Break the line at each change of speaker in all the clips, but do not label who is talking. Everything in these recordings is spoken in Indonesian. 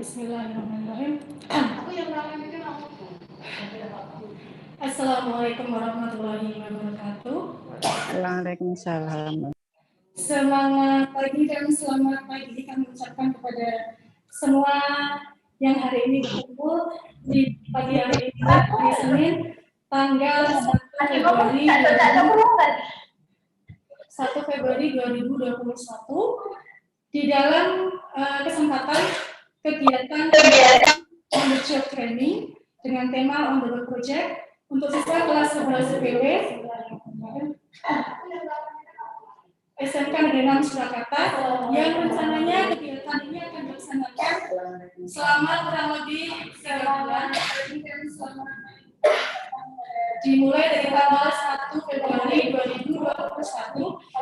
Bismillahirrahmanirrahim. Assalamualaikum warahmatullahi wabarakatuh.
Waalaikumsalam.
Semangat pagi dan selamat pagi kami ucapkan kepada semua yang hari ini berkumpul di pagi hari ini, hari Senin, tanggal 1 Februari 2021 di dalam kesempatan kegiatan on the job training dengan tema on the work project untuk siswa kelas 11 IPW SMK Negeri 6 Surakarta yang rencananya kegiatan ini akan dilaksanakan selama kurang lebih 3 bulan dimulai dari tanggal 1 Februari 2021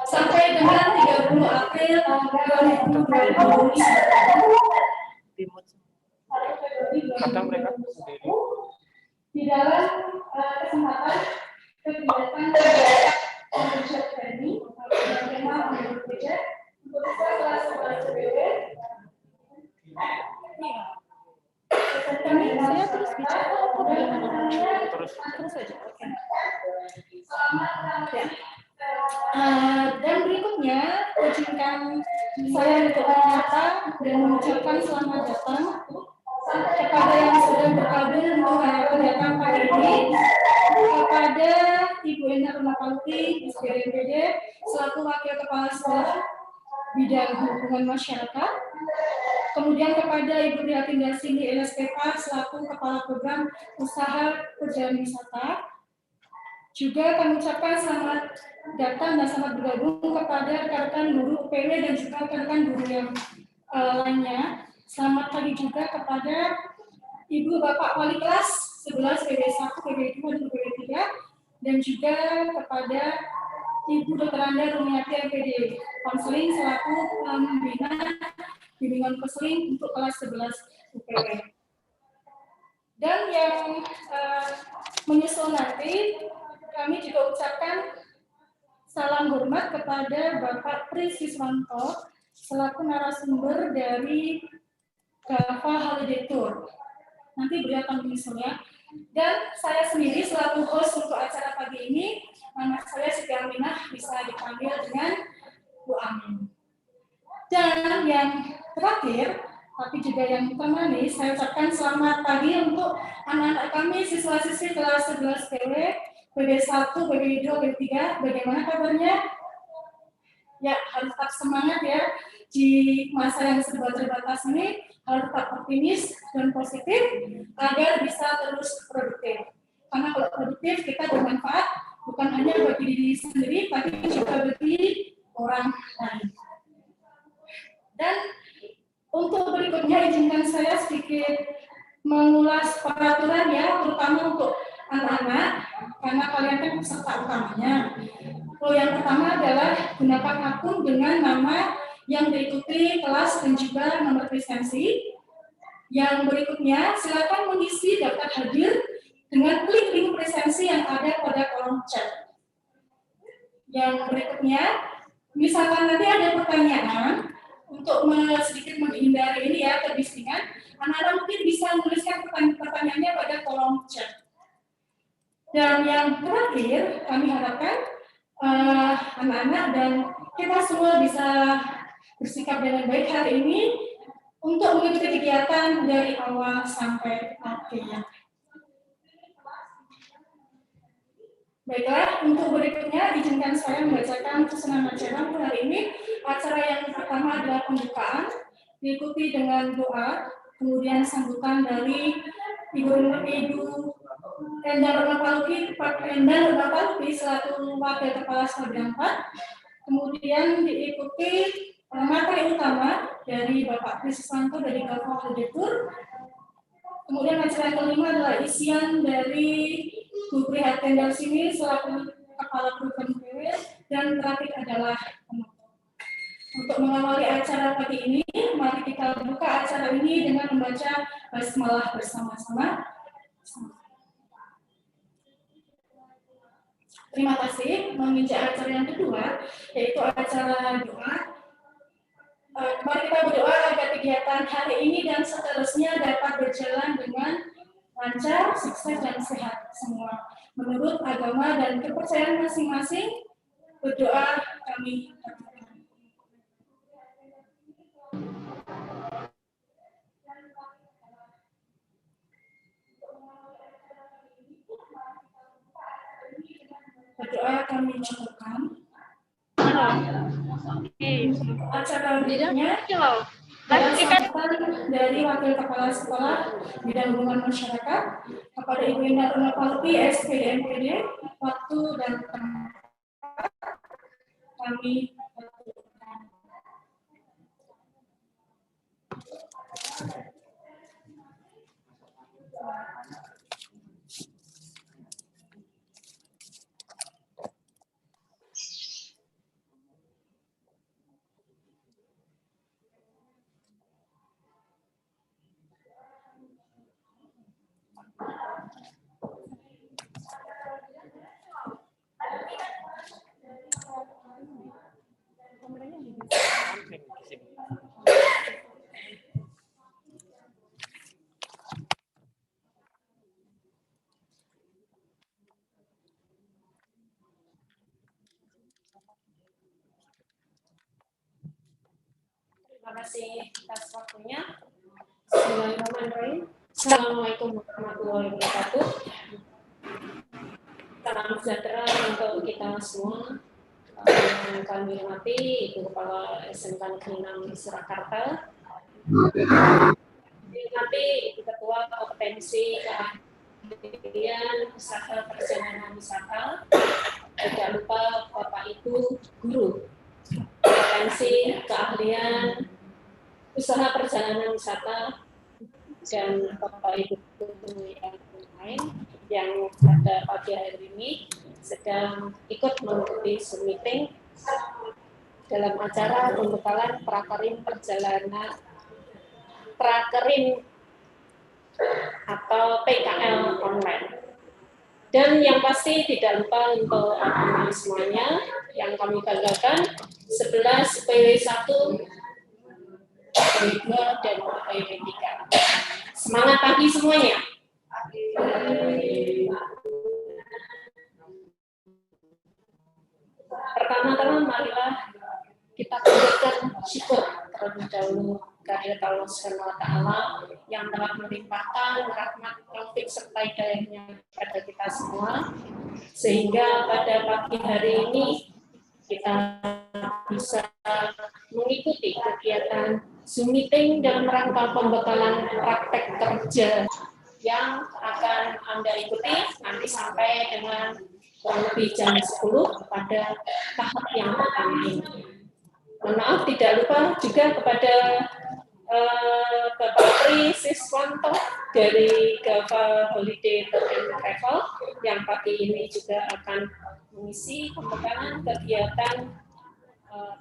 sampai dengan 30 April 2021. Di dalam kesempatan kegiatan workshop training dengan tema untuk project untuk siswa kelas 11 IPW.
Saya terus bicara atau bagaimana? Terus saja.
Dan berikutnya izinkan saya untuk menyapa dan mengucapkan selamat datang kepada yang sudah bergabung untuk kegiatan pagi ini, kepada Ibu Enda Rumapalti, SPDMPD, selaku Wakil Kepala Sekolah Bidang Hubungan Masyarakat, kemudian kepada Ibu Prihatin Darsini LSPK, selaku Kepala Program Usaha Perjalanan Wisata. Juga kami ucapkan selamat datang dan selamat bergabung kepada rekan-rekan guru UPW dan juga rekan-rekan guru yang lainnya. Selamat pagi juga kepada Ibu Bapak Wali Kelas 11 PB1, PB2, dan PB3, dan juga kepada Ibu Dr. Anda Rumiati MPD Konseling selaku pembina bimbingan konseling untuk kelas 11 UPW. Dan yang menyusul nanti, kami juga ucapkan salam hormat kepada Bapak Tri Siswanto selaku narasumber dari Gava Holiday Tour. Nanti beliau akan menyusul ya. Dan saya sendiri selaku host untuk acara pagi ini, nama saya Siti Aminah, bisa dipanggil dengan Bu Amin. Dan yang terakhir, tapi juga yang termanis, saya ucapkan selamat pagi untuk anak-anak kami siswa-siswi kelas 11 PW, PB1, PB2, PB3. Bagaimana kabarnya? Ya, harus tetap semangat ya. Di masa yang serba terbatas ini, harus tetap optimis dan positif agar bisa terus produktif. Karena kalau produktif, kita bermanfaat bukan hanya bagi diri sendiri, tapi juga bagi orang lain. Dan untuk berikutnya izinkan saya sedikit mengulas peraturan ya, terutama untuk anak-anak, karena kalian kan peserta utamanya. Yang pertama adalah gunakan akun dengan nama yang diikuti kelas dan juga nomor lisensi. Yang berikutnya, silakan mengisi daftar hadir dengan klik link lisensi yang ada pada kolom chat. Yang berikutnya, misalkan nanti ada pertanyaan, untuk sedikit menghindari ini ya, kebisingan, anak-anak mungkin bisa menuliskan pertanyaannya pada kolom chat. Dan yang terakhir, kami harapkan anak-anak dan kita semua bisa bersikap dengan baik hari ini untuk mengikuti kegiatan dari awal sampai akhir. Baiklah, untuk berikutnya izinkan saya membacakan pesanan acara untuk hari ini. Acara yang pertama adalah pembukaan, diikuti dengan doa, kemudian sambutan dari Ibu Enda Rumapalti, Pak Enda Rumapalti selaku Wakil Kepala Sekolah 4, kemudian diikuti materi utama dari Bapak Tri Siswanto dari Gava Holiday Tour. Kemudian acara yang kelima adalah isian dari Bu Prihatin Darsini selaku Kepala Program PW, dan terakhir adalah penutup. Untuk mengawali acara pagi ini, mari kita buka acara ini dengan membaca basmalah bersama-sama. Terima kasih. Menginjak acara yang kedua, yaitu acara doa. Mari kita berdoa agar kegiatan hari ini dan seterusnya dapat berjalan dengan lancar, sukses, dan sehat semua. Menurut agama dan kepercayaan masing-masing, berdoa kami lakukan. Berdoa kami cukupkan. Acara berikutnya adalah sambutan dari Wakil Kepala Sekolah Bidang Hubungan Masyarakat kepada Ibu Indah Nurpalti, SPD MPD, waktu dan tempat kami lakukan. Terima kasih atas waktunya. Bismillahirrahmanirrahim. Assalamualaikum warahmatullahi wabarakatuh. Salam sejahtera untuk kita semua. Kami hormati Ibu Kepala SMK Negeri 6 Surakarta. Hormati Ibu Ketua Kompetensi Keahlian Usaha Perjalanan Wisata. Tidak lupa Bapak Ibu Guru Kompetensi Keahlian Usaha Perjalanan Wisata dan Bapak Ibu Guru yang lain yang pada pagi hari ini sedang ikut mengikuti Zoom meeting dalam acara pembekalan prakerin perjalanan prakerin atau PKL online. Dan yang pasti tidak lupa untuk anak-anak semuanya yang kami banggakan 11 PW1, PW2 dan PW3. Semangat pagi semuanya. Pertama-tama marilah kita panjatkan syukur terlebih dahulu kehadirat Allah Subhanahu wa Ta'ala yang telah melimpahkan rahmat, taufik serta hidayahnya kepada kita semua, sehingga pada pagi hari ini kita bisa mengikuti kegiatan Zoom meeting dalam rangka pembekalan praktek kerja yang akan Anda ikuti nanti sampai dengan kurang lebih jam 10 pada tahap yang pertama ini. Mohon maaf, tidak lupa juga kepada Bapak Tri Siswanto dari Gava Holiday Tour and Travel yang pagi ini juga akan mengisi pembekalan kegiatan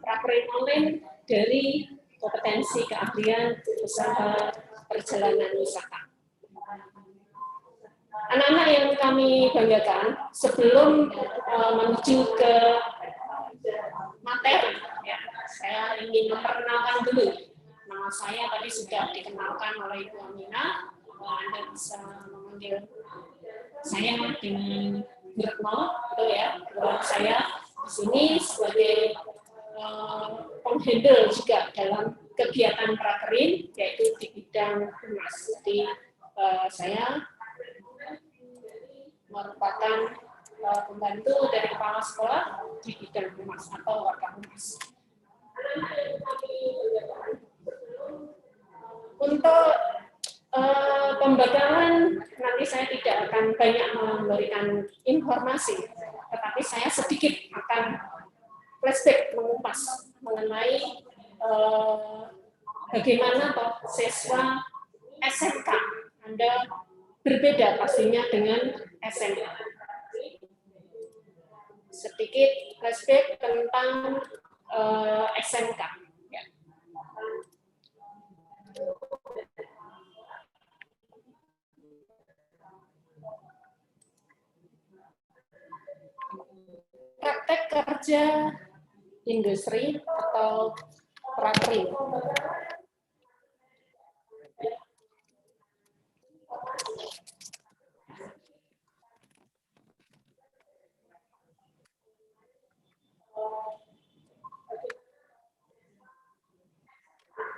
prakerin online dari kompetensi keahlian usaha perjalanan wisata. Anak-anak yang kami banggakan, sebelum menuju ke materi, ya, saya ingin memperkenalkan dulu. Nama saya tadi sudah dikenalkan oleh Ibu Amina. Anda bisa memanggil saya dengan Retno, itu ya. Saya di sini sebagai penghandle juga dalam kegiatan prakerin, yaitu di bidang humas. Jadi saya merupakan pembantu dari kepala sekolah di bidang humas atau warga humas. Untuk pembekalan nanti saya tidak akan banyak memberikan informasi, tetapi saya sedikit akan flashback mengupas mengenai bagaimana siswa SMK Anda berbeda pastinya dengan SMK. Sedikit flashback tentang SMK. Ya. Praktek kerja industri atau
prakrim.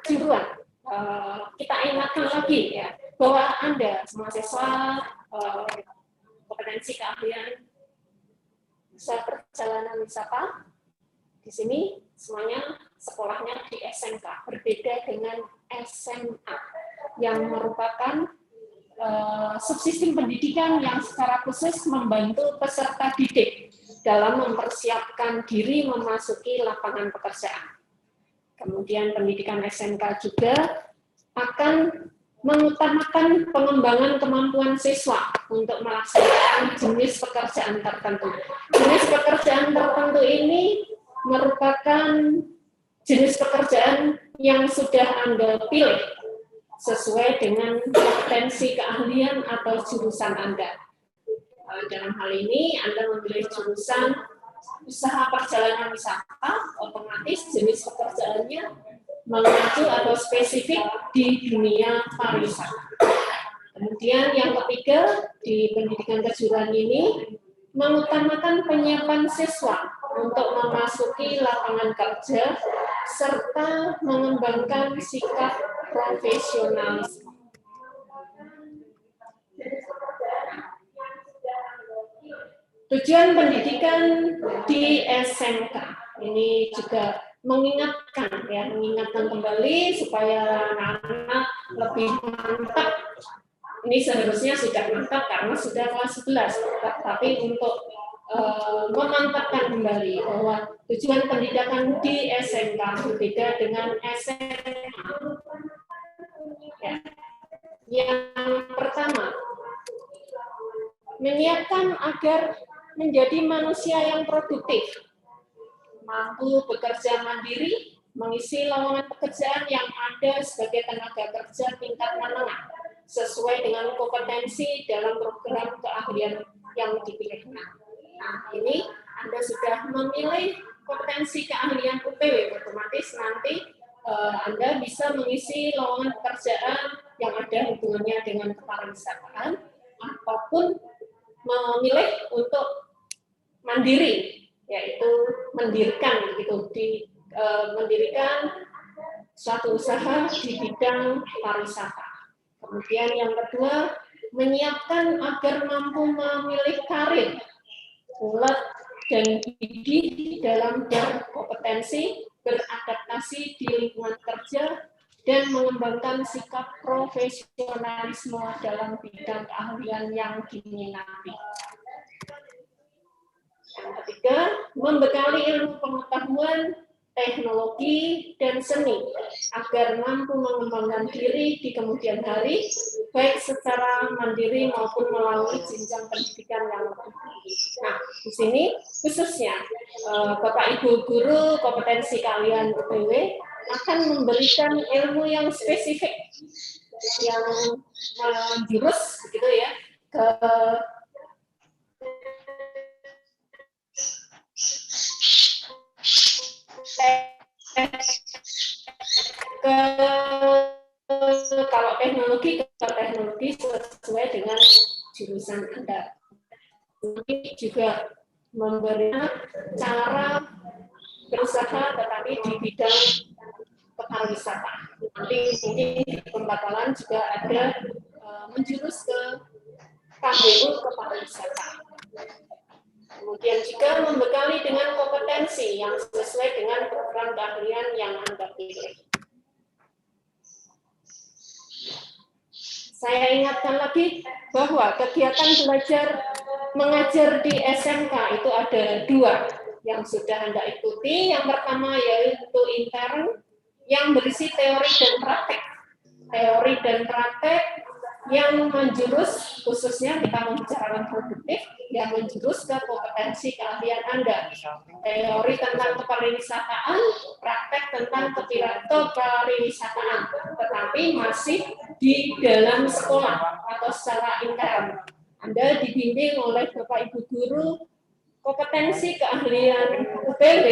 Juruan, kita ingatkan lagi ya bahwa Anda mahasiswa kompetensi keahlian usaha perjalanan wisata di sini semuanya sekolahnya di SMK, berbeda dengan SMA yang merupakan subsistem pendidikan yang secara khusus membantu peserta didik dalam mempersiapkan diri memasuki lapangan pekerjaan. Kemudian pendidikan SMK juga akan mengutamakan pengembangan kemampuan siswa untuk melaksanakan jenis pekerjaan tertentu. Jenis pekerjaan tertentu ini merupakan jenis pekerjaan yang sudah Anda pilih sesuai dengan kompetensi keahlian atau jurusan Anda. Dalam hal ini Anda memilih jurusan usaha perjalanan wisata, otomatis jenis pekerjaannya mengacu atau spesifik di dunia pariwisata. Kemudian yang ketiga, di pendidikan kejuruan ini mengutamakan penyiapan siswa untuk memasuki lapangan kerja serta mengembangkan sikap profesionalisme. Tujuan pendidikan di SMK ini juga mengingatkan kembali supaya anak-anak lebih mantap. Ini seharusnya sudah mantap karena sudah kelas 11, tapi untuk memantapkan kembali bahwa tujuan pendidikan di SMK berbeda dengan SMA. Ya. Yang pertama, menyiapkan agar menjadi manusia yang produktif, mampu bekerja mandiri, mengisi lowongan pekerjaan yang ada sebagai tenaga kerja tingkat menengah, sesuai dengan kompetensi dalam program keahlian yang dipilih. Nah, ini Anda sudah memilih kompetensi keahlian UPW, otomatis nanti Anda bisa mengisi lowongan pekerjaan yang ada hubungannya dengan kepariwisataan, ataupun memilih untuk mandiri, yaitu mendirikan mendirikan suatu usaha di bidang pariwisata. Kemudian yang kedua, menyiapkan agar mampu memilih karir ulet dan gigih dalam berkompetensi, beradaptasi di lingkungan kerja, dan mengembangkan sikap profesionalisme dalam bidang keahlian yang diminati. Yang ketiga, membekali ilmu pengetahuan, teknologi, dan seni agar mampu mengembangkan diri di kemudian hari, baik secara mandiri maupun melalui jenjang pendidikan yang lebih tinggi. Nah, di sini khususnya Bapak Ibu guru kompetensi keahlian UPW akan memberikan ilmu yang spesifik, yang menjurus, begitu ya, ke kalau teknologi sesuai dengan jurusan Anda. Ini juga memberikan cara berusaha tetapi di bidang pariwisata. Nanti mungkin di pembatalan juga ada menjurus ke KBU kepariwisata. Kemudian juga membekali dengan kompetensi yang sesuai dengan program keahlian yang Anda pilih. Saya ingatkan lagi bahwa kegiatan belajar mengajar di SMK itu ada 2 yang sudah Anda ikuti. Yang pertama yaitu intern yang berisi teori dan praktek. Teori dan praktek yang menjurus, khususnya kita membicarakan produktif, yang menjurus ke kompetensi keahlian Anda. Teori tentang kepariwisataan, praktek tentang kepariwisataan, tetapi masih di dalam sekolah atau secara intern. Anda dibimbing oleh Bapak Ibu guru kompetensi keahlian UPW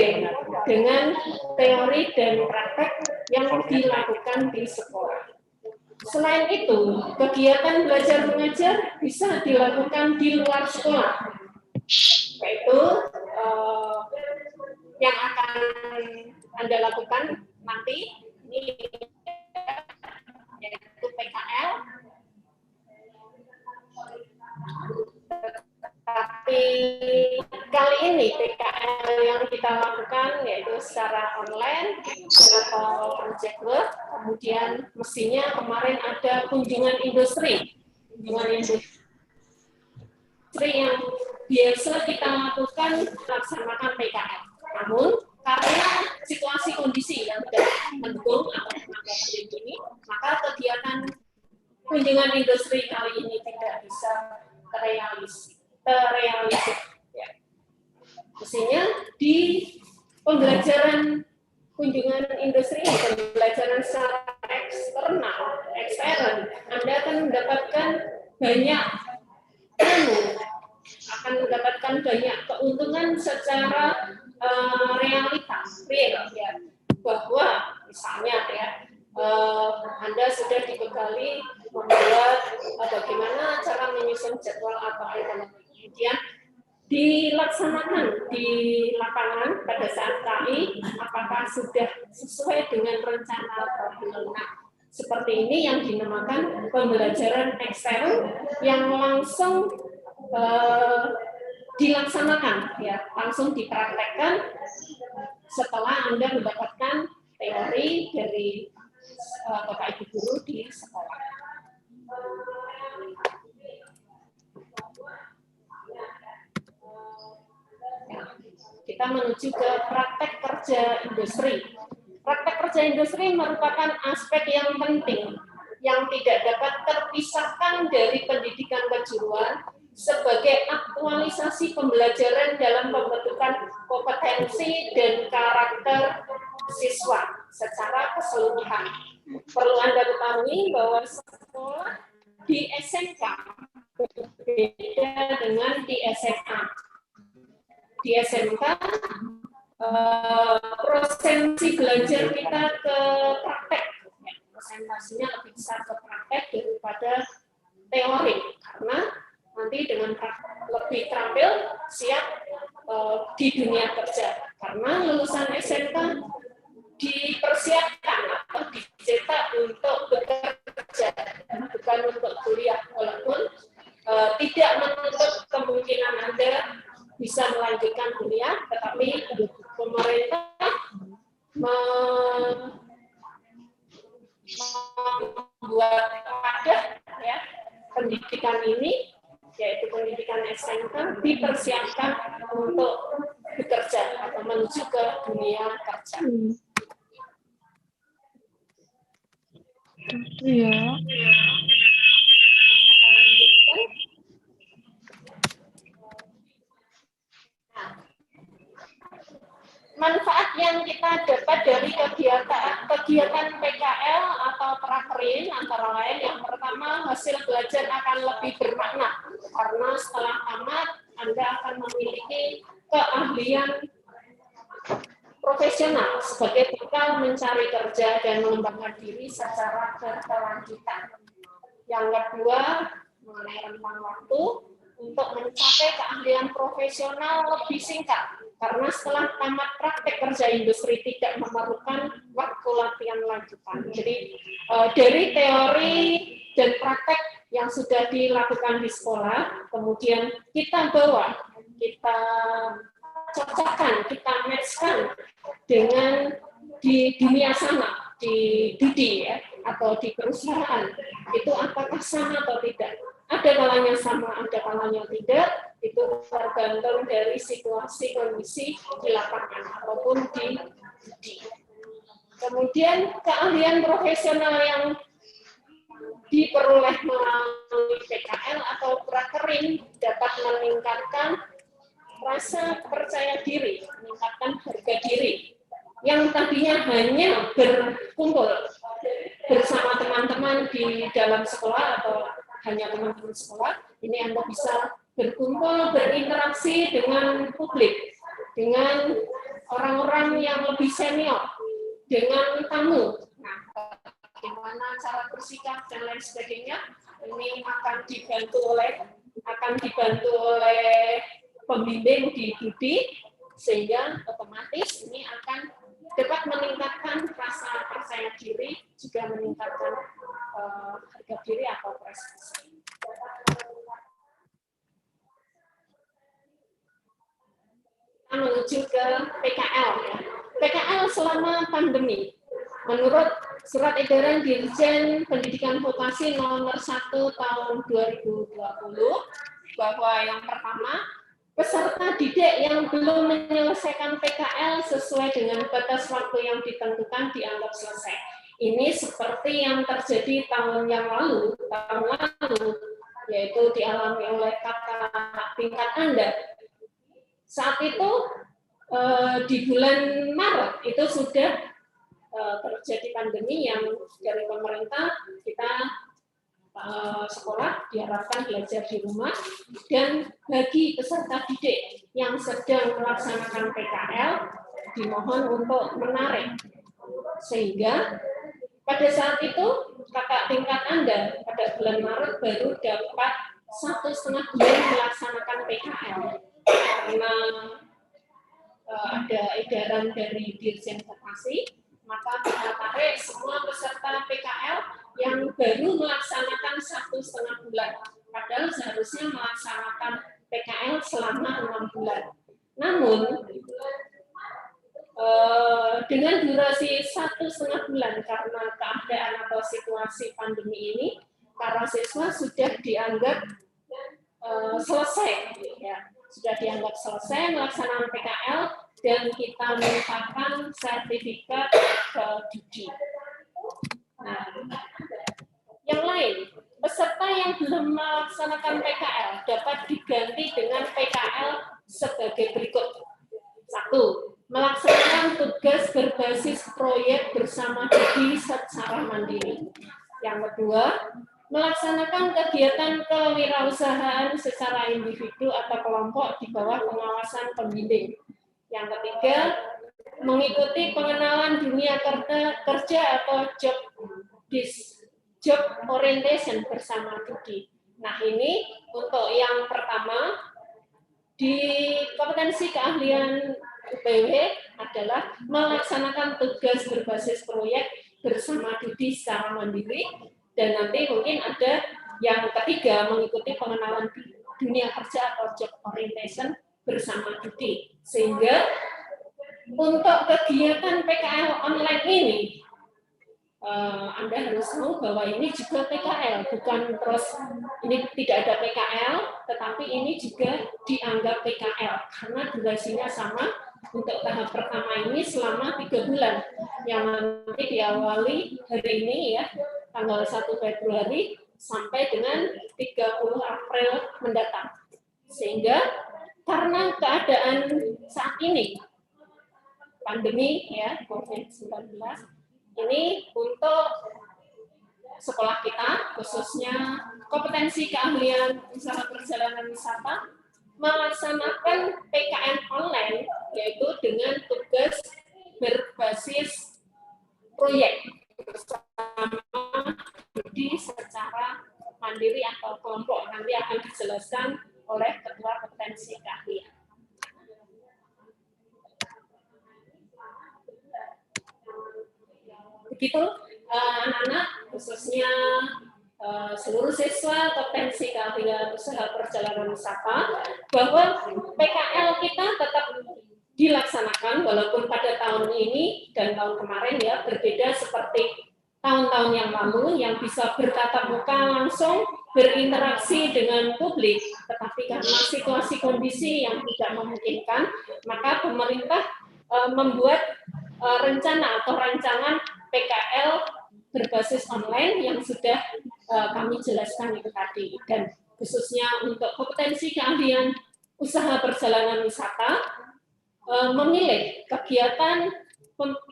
dengan teori dan praktek yang dilakukan di sekolah. Selain itu, kegiatan belajar mengajar bisa dilakukan di luar sekolah, yaitu yang akan Anda lakukan nanti ini yaitu PKL. Tapi kali ini PKL yang kita lakukan yaitu secara online atau project work, kemudian mestinya kemarin ada kunjungan industri yang biasa kita lakukan melaksanakan PKL. Namun karena situasi kondisi yang tidak mendukung atau menanggapi ini, maka kegiatan kunjungan industri kali ini tidak bisa terrealisasi. Ya. Mestinya di pembelajaran kunjungan industri, pembelajaran secara ekstern, Anda akan mendapatkan banyak keuntungan secara realitas, real, ya. Bahwa misalnya ya, Anda sudah dibekali membuat bagaimana cara menyusun jadwal atau item. Kemudian dilaksanakan di lapangan pada saat KI, apakah sudah sesuai dengan rencana program. Nah, seperti ini yang dinamakan pembelajaran ekstern yang langsung dilaksanakan, ya, langsung dipraktekkan setelah Anda mendapatkan teori dari Bapak Ibu guru di sekolah. Kita menuju ke praktek kerja industri. Praktek kerja industri merupakan aspek yang penting yang tidak dapat terpisahkan dari pendidikan kejuruan sebagai aktualisasi pembelajaran dalam pembentukan kompetensi dan karakter siswa secara keseluruhan. Perlu Anda ketahui bahwa sekolah di SMK berbeda dengan di SMA. Di SMK, prosensi belajar kita ke praktek, presentasinya lebih besar ke praktek daripada teori, karena nanti dengan lebih terampil siap di dunia kerja. Karena lulusan SMK dipersiapkan atau dicetak untuk bekerja, bukan untuk kuliah, walaupun tidak menutup kemungkinan Anda bisa melanjutkan kuliah, tetapi pemerintah membuat wadah, ya, pendidikan ini, yaitu pendidikan SMK, dipersiapkan untuk bekerja atau menuju ke dunia kerja.
Iya.
Manfaat yang kita dapat dari kegiatan PKL atau prakerin antara lain, yang pertama, hasil belajar akan lebih bermakna karena setelah tamat Anda akan memiliki keahlian profesional sebagai bekal mencari kerja dan mengembangkan diri secara berkelanjutan. Yang kedua, mengenai rentang waktu untuk mencapai keahlian profesional lebih singkat. Karena setelah tamat praktek kerja industri tidak memerlukan waktu latihan lanjutan. Jadi dari teori dan praktek yang sudah dilakukan di sekolah, kemudian kita bawa, kita cocokkan, kita matchkan dengan di dunia sana, di Dudi, ya, atau di perusahaan. Itu apakah sama atau tidak? Ada kalanya sama, ada kalanya tidak. Itu tergantung dari situasi kondisi di lapangan ataupun di Dudi. Kemudian keahlian profesional yang diperoleh melalui PKL atau prakerin dapat meningkatkan rasa percaya diri, meningkatkan harga diri. Yang tadinya hanya berkumpul bersama teman-teman di dalam sekolah atau hanya teman-teman sekolah, ini Anda bisa berkumpul, berinteraksi dengan publik, dengan orang-orang yang lebih senior, dengan tamu. Nah, bagaimana cara bersikap dan lain sebagainya, ini akan dibantu oleh pembimbing di Budi, sehingga otomatis ini akan dapat meningkatkan rasa percaya diri, juga meningkatkan harga diri atau prestasi. Kita menuju ke PKL. Ya. PKL selama pandemi. Menurut Surat Edaran Dirjen Pendidikan Vokasi nomor 1 tahun 2020, bahwa yang pertama, peserta didik yang belum menyelesaikan PKL sesuai dengan batas waktu yang ditentukan dianggap selesai. Ini seperti yang terjadi tahun lalu, yaitu dialami oleh kakak tingkat Anda. Saat itu di bulan Maret itu sudah terjadi pandemi yang dari pemerintah kita sekolah diharapkan belajar di rumah, dan bagi peserta didik yang sedang melaksanakan PKL dimohon untuk menarik, sehingga pada saat itu kakak tingkat Anda pada bulan Maret baru dapat 1,5 bulan melaksanakan PKL karena ada edaran dari Dirjen Vokasi, maka kita tarik semua peserta PKL yang baru melaksanakan 1,5 bulan, padahal seharusnya melaksanakan PKL selama 6 bulan. Namun dengan durasi 1,5 bulan karena keadaan atau situasi pandemi ini, para siswa sudah dianggap selesai, ya, sudah dianggap selesai melaksanakan PKL, dan kita mintakan sertifikat ke Dudi. Nah, yang lain, peserta yang belum melaksanakan PKL dapat diganti dengan PKL sebagai berikut. 1. Melaksanakan tugas berbasis proyek bersama Dudi secara mandiri. Yang kedua, melaksanakan kegiatan kewirausahaan secara individu atau kelompok di bawah pengawasan pembimbing. Yang ketiga, mengikuti pengenalan dunia kerja atau job orientation bersama Dudi. Nah, ini untuk yang pertama, di kompetensi keahlian UPW adalah melaksanakan tugas berbasis proyek bersama Dudi secara mandiri, dan nanti mungkin ada yang ketiga, mengikuti pengenalan dunia kerja atau job orientation bersama Dudi. Sehingga untuk kegiatan PKL online ini, Anda harus tahu bahwa ini juga PKL, bukan terus ini tidak ada PKL, tetapi ini juga dianggap PKL karena durasinya sama. Untuk tahap pertama ini selama 3 bulan, yang nanti diawali hari ini ya, tanggal 1 Februari sampai dengan 30 April mendatang. Sehingga karena keadaan saat ini, pandemi ya, COVID-19, ini untuk sekolah kita, khususnya kompetensi keahlian usaha perjalanan wisata, melaksanakan PKN online, yaitu dengan tugas berbasis proyek bersama Dudi secara mandiri atau kelompok. Nanti akan dijelaskan oleh Ketua Kompetensi Keahlian. Begitu anak-anak, khususnya seluruh siswa kompetensi keahlian usaha perjalanan wisata, bahwa PKL kita tetap dilaksanakan walaupun pada tahun ini dan tahun kemarin ya berbeda seperti tahun-tahun yang lalu yang bisa bertatap muka langsung berinteraksi dengan publik, tetapi karena situasi kondisi yang tidak memungkinkan, maka pemerintah membuat rencana atau rancangan PKL berbasis online yang sudah kami jelaskan itu tadi. Dan khususnya untuk kompetensi keahlian usaha perjalanan wisata, memilih kegiatan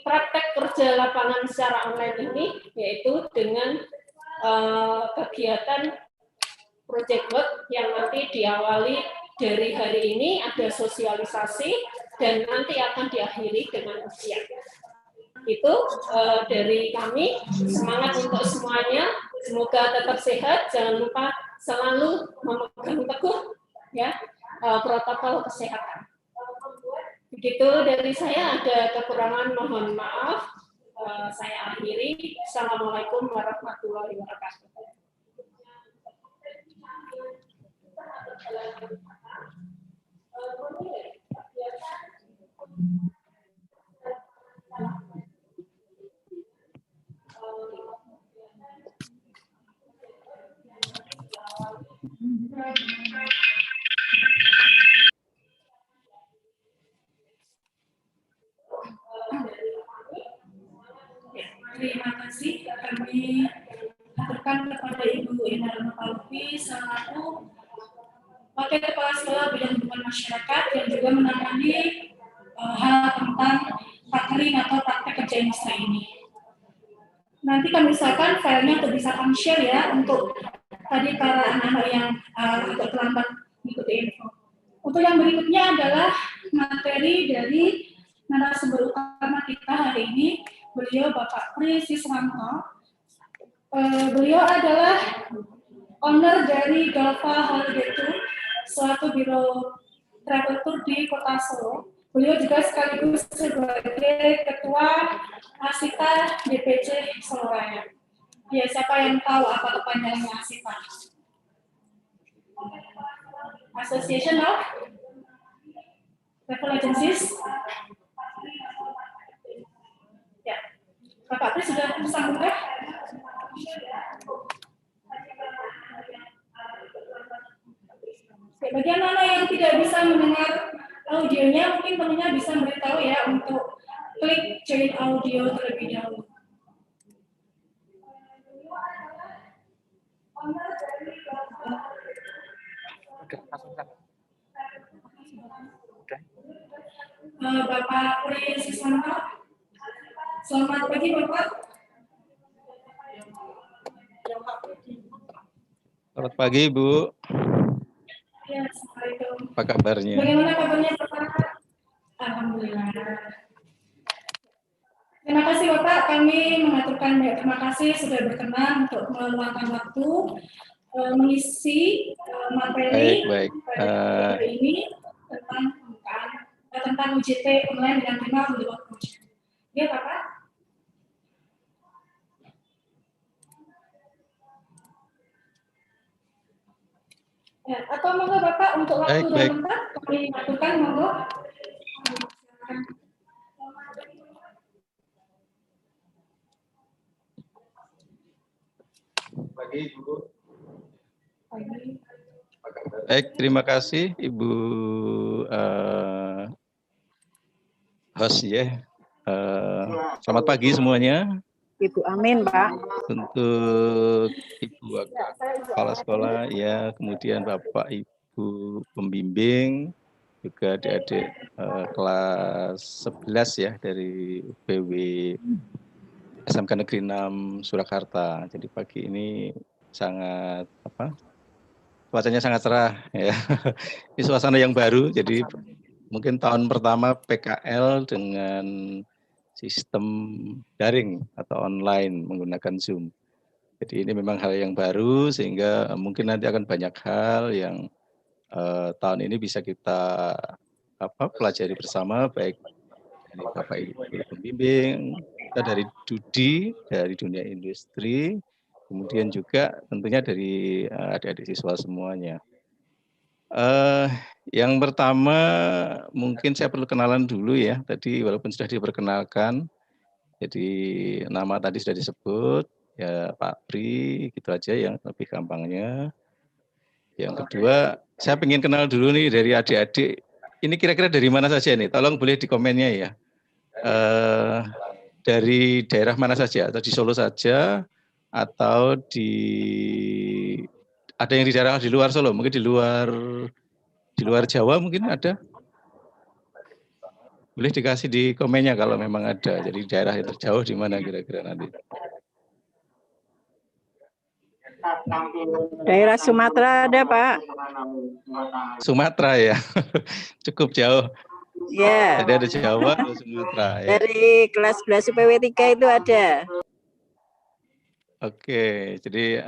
praktek kerja lapangan secara online ini, yaitu dengan kegiatan project work yang nanti diawali dari hari ini ada sosialisasi dan nanti akan diakhiri dengan ujian. Itu dari kami, semangat untuk semuanya, semoga tetap sehat, jangan lupa selalu memegang teguh ya protokol kesehatan. Begitu dari saya, ada kekurangan mohon maaf. Saya akhiri. Assalamualaikum warahmatullahi wabarakatuh.
Terima kasih kami aturkan kepada Ibu Ina Palpi selaku Wakil Kepala Sekolah Bidang Hubungan Masyarakat yang juga menangani hal tentang partnering atau praktek kerja industri ini. Nanti kami usahakan filenya untuk bisa kami share ya untuk tadi para anak-anak yang agak terlambat mengikuti info. Untuk yang berikutnya adalah materi dari narasumber utama kita hari ini, beliau Bapak Pri Siswanto. Beliau adalah owner dari Galva Holiday Tour, suatu biro travel tour di Kota Solo. Beliau juga sekaligus sebagai Ketua Asita DPC Solo Raya. Ya, siapa yang tahu apa kepanjangannya Asita? Association of Travel Agencies. Ya, Bapak Pri sudah bersambung kah? Bagi anak-anak yang tidak bisa mendengar audionya, mungkin temannya bisa memberitahu ya untuk klik join audio terlebih dahulu. Bapak Pri Siswanto, selamat pagi Bapak.
Selamat pagi Bu.
Ya, Assalamualaikum.
Apa kabarnya?
Bagaimana kabarnya Bapak? Alhamdulillah. Terima kasih Bapak, kami mengaturkan terima kasih sudah berkenan untuk meluangkan waktu mengisi materi
Baik.
pada hari ini tentang UJT online dengan tema Blue Project. Ya Bapak? Ya, atau monggo Bapak untuk waktu dan tempat kami aturkan monggo.
Pagi Bu. Baik, terima kasih Ibu host ya. Selamat pagi semuanya.
Ibu Amin, Pak.
Untuk Ibu Kepala Sekolah, ya, kemudian Bapak Ibu Pembimbing, juga adik-adik kelas 11 ya dari UPW SMK Negeri 6 Surakarta. Jadi pagi ini sangat cuacanya sangat cerah ya. Ini suasana yang baru, jadi mungkin tahun pertama PKL dengan sistem daring atau online menggunakan Zoom. Jadi ini memang hal yang baru sehingga mungkin nanti akan banyak hal yang tahun ini bisa kita pelajari bersama, baik dari Bapak Ibu Pembimbing, kita dari Dudi, dari dunia industri, kemudian juga tentunya dari adik-adik siswa semuanya. Yang pertama mungkin saya perlu kenalan dulu ya, tadi walaupun sudah diperkenalkan, jadi nama tadi sudah disebut, ya Pak Pri, gitu aja yang lebih gampangnya. Yang kedua, saya ingin kenal dulu nih dari adik-adik, ini kira-kira dari mana saja nih, tolong boleh di komennya ya. Dari daerah mana saja, atau di Solo saja, atau ada yang di daerah di luar Solo, mungkin di luar Jawa mungkin ada. Boleh dikasih di komennya kalau memang ada. Jadi daerah yang terjauh di mana kira-kira nanti.
Daerah Sumatera ada, Pak.
Sumatera ya, cukup jauh.
Ya,
Jadi ada Jawa, ada Sumatera. Ya.
dari kelas 11 UPW 3 itu ada.
Oke, jadi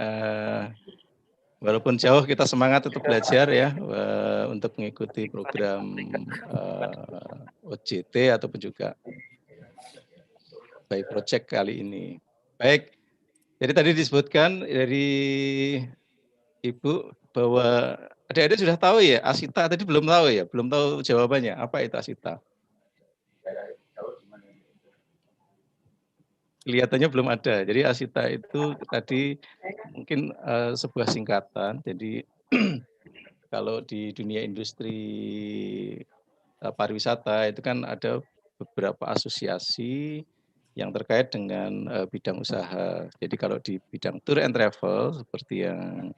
walaupun jauh kita semangat untuk belajar ya untuk mengikuti program OJT ataupun juga by project kali ini. Baik, jadi tadi disebutkan dari Ibu bahwa adik-adik sudah tahu ya, Asita tadi belum tahu ya, belum tahu jawabannya. Apa itu Asita? Kelihatannya belum ada. Jadi Asita itu tadi mungkin sebuah singkatan. Jadi kalau di dunia industri pariwisata itu kan ada beberapa asosiasi yang terkait dengan bidang usaha. Jadi kalau di bidang tour and travel seperti yang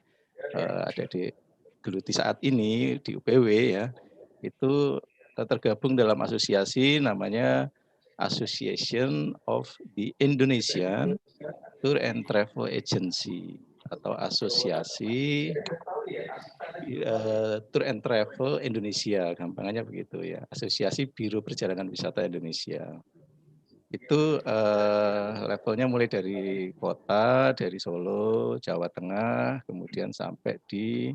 adik-adik geluti saat ini di UPW ya, itu tergabung dalam asosiasi namanya Association of the Indonesian Tour and Travel Agency atau Asosiasi Tour and Travel Indonesia, gampangannya begitu ya, Asosiasi Biro Perjalanan Wisata Indonesia. Itu levelnya mulai dari kota, dari Solo, Jawa Tengah, kemudian sampai di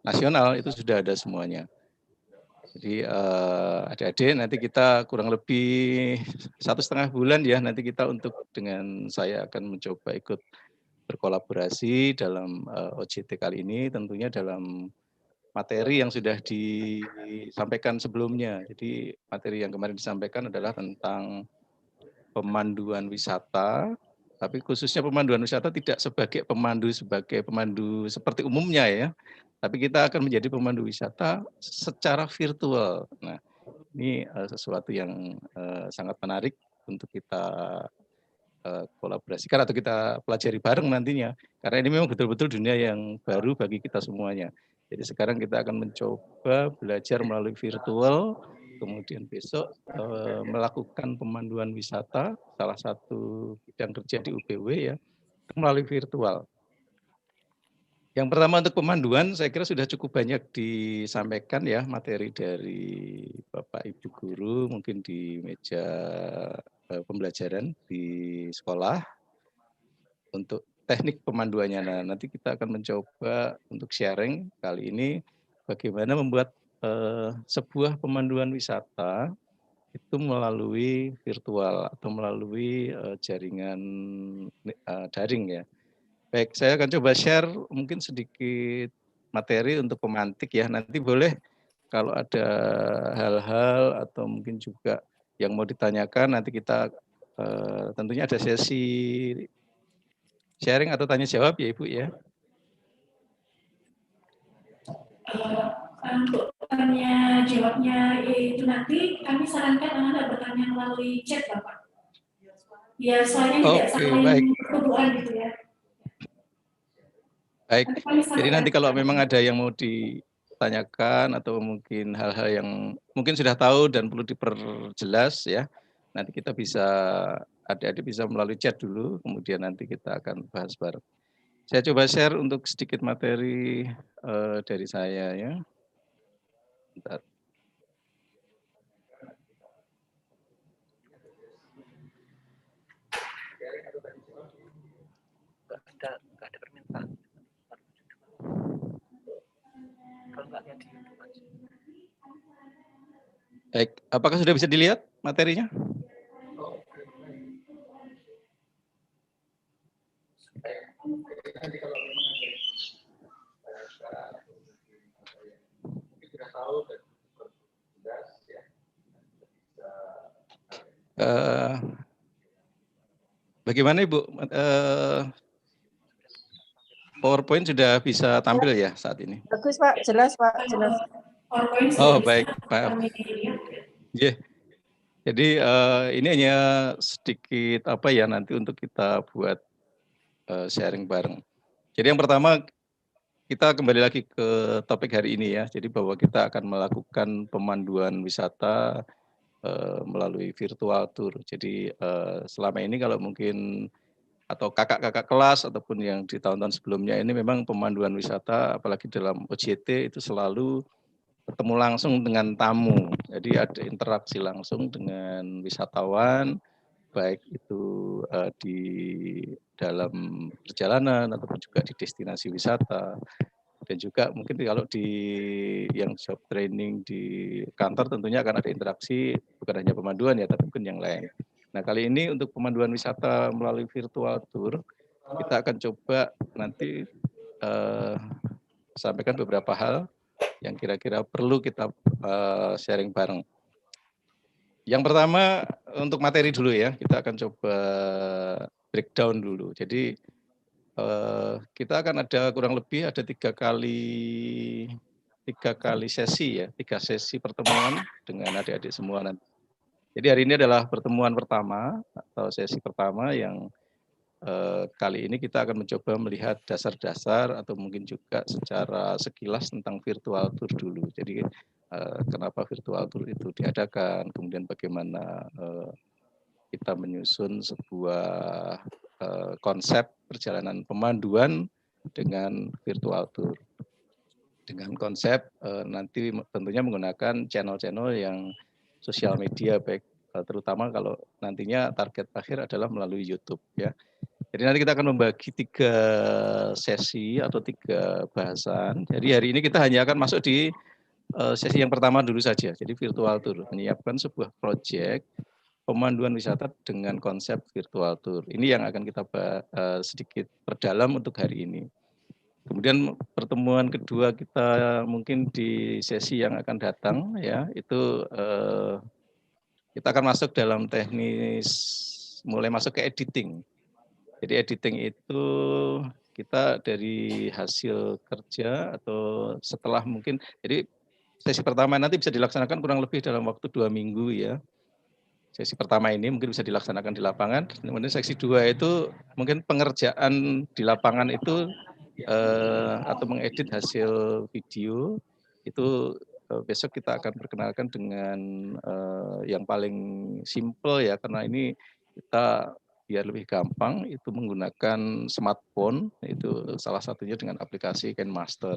nasional itu sudah ada semuanya. Jadi adik-adik nanti kita kurang lebih 1,5 bulan ya, nanti kita untuk dengan saya akan mencoba ikut berkolaborasi dalam OJT kali ini, tentunya dalam materi yang sudah disampaikan sebelumnya. Jadi materi yang kemarin disampaikan adalah tentang pemanduan wisata, tapi khususnya pemanduan wisata tidak sebagai pemandu seperti umumnya ya, tapi kita akan menjadi pemandu wisata secara virtual. Nah, ini sesuatu yang sangat menarik untuk kita kolaborasikan atau kita pelajari bareng nantinya, karena ini memang betul-betul dunia yang baru bagi kita semuanya. Jadi sekarang kita akan mencoba belajar melalui virtual, kemudian besok melakukan pemanduan wisata, salah satu bidang kerja di UPW ya, melalui virtual. Yang pertama untuk pemanduan, saya kira sudah cukup banyak disampaikan ya materi dari Bapak Ibu Guru, mungkin di meja pembelajaran di sekolah untuk teknik pemanduannya. Nah, nanti kita akan mencoba untuk sharing kali ini bagaimana membuat sebuah pemanduan wisata itu melalui virtual atau melalui jaringan daring ya. Baik, saya akan coba share mungkin sedikit materi untuk pemantik ya. Nanti boleh kalau ada hal-hal atau mungkin juga yang mau ditanyakan, nanti kita tentunya ada sesi sharing atau tanya jawab ya Ibu ya.
Untuk tanya jawabnya itu nanti kami sarankan Anda bertanya melalui chat Bapak. Biasanya tidak saling berhubungan gitu ya.
Baik, jadi nanti kalau memang ada yang mau ditanyakan atau mungkin hal-hal yang mungkin sudah tahu dan perlu diperjelas ya, nanti kita bisa, adik-adik bisa melalui chat dulu, kemudian nanti kita akan bahas bareng. Saya coba share untuk sedikit materi dari saya ya. Bentar. Enggak ada permintaan. Baik, apakah sudah bisa dilihat materinya? Bagaimana Ibu? PowerPoint sudah bisa tampil ya saat ini?
Bagus Pak, jelas Pak, jelas.
Oh baik, Pak. Yeah. Jadi ini hanya sedikit apa ya nanti untuk kita buat sharing bareng. Jadi yang pertama kita kembali lagi ke topik hari ini ya. Jadi bahwa kita akan melakukan pemanduan wisata melalui virtual tour. Jadi selama ini kalau mungkin atau kakak-kakak kelas ataupun yang di tahun-tahun sebelumnya ini memang pemanduan wisata apalagi dalam OJT itu selalu bertemu langsung dengan tamu. Jadi ada interaksi langsung dengan wisatawan, baik itu di dalam perjalanan ataupun juga di destinasi wisata. Dan juga mungkin kalau di yang job training di kantor tentunya akan ada interaksi bukan hanya pemanduan ya, tapi mungkin yang lain. Nah, kali ini untuk pemanduan wisata melalui virtual tour, kita akan coba nanti sampaikan beberapa hal yang kira-kira perlu kita sharing bareng. Yang pertama untuk materi dulu ya, kita akan coba breakdown dulu. Jadi kita akan ada kurang lebih ada tiga kali sesi ya, 3 sesi pertemuan dengan adik-adik semua nanti. Jadi hari ini adalah pertemuan pertama atau sesi pertama yang kali ini kita akan mencoba melihat dasar-dasar atau mungkin juga secara sekilas tentang virtual tour dulu. Jadi kenapa virtual tour itu diadakan, kemudian bagaimana kita menyusun sebuah konsep perjalanan pemanduan dengan virtual tour. Dengan konsep nanti tentunya menggunakan channel-channel yang sosial media, baik terutama kalau nantinya target akhir adalah melalui YouTube ya. Jadi nanti kita akan membagi 3 sesi atau 3 bahasan. Jadi hari ini kita hanya akan masuk di sesi yang pertama dulu saja. Jadi virtual tour, menyiapkan sebuah proyek pemanduan wisata dengan konsep virtual tour. Ini yang akan kita sedikit perdalam untuk hari ini. Kemudian pertemuan kedua kita mungkin di sesi yang akan datang ya, itu kita akan masuk dalam teknis mulai masuk ke editing. Jadi editing itu kita dari hasil kerja atau setelah mungkin, jadi sesi pertama nanti bisa dilaksanakan kurang lebih dalam waktu 2 minggu ya. Sesi pertama ini mungkin bisa dilaksanakan di lapangan, kemudian sesi 2 itu mungkin pengerjaan di lapangan itu atau mengedit hasil video itu besok kita akan perkenalkan dengan yang paling simple ya, karena ini kita biar lebih gampang itu menggunakan smartphone, itu salah satunya dengan aplikasi KineMaster.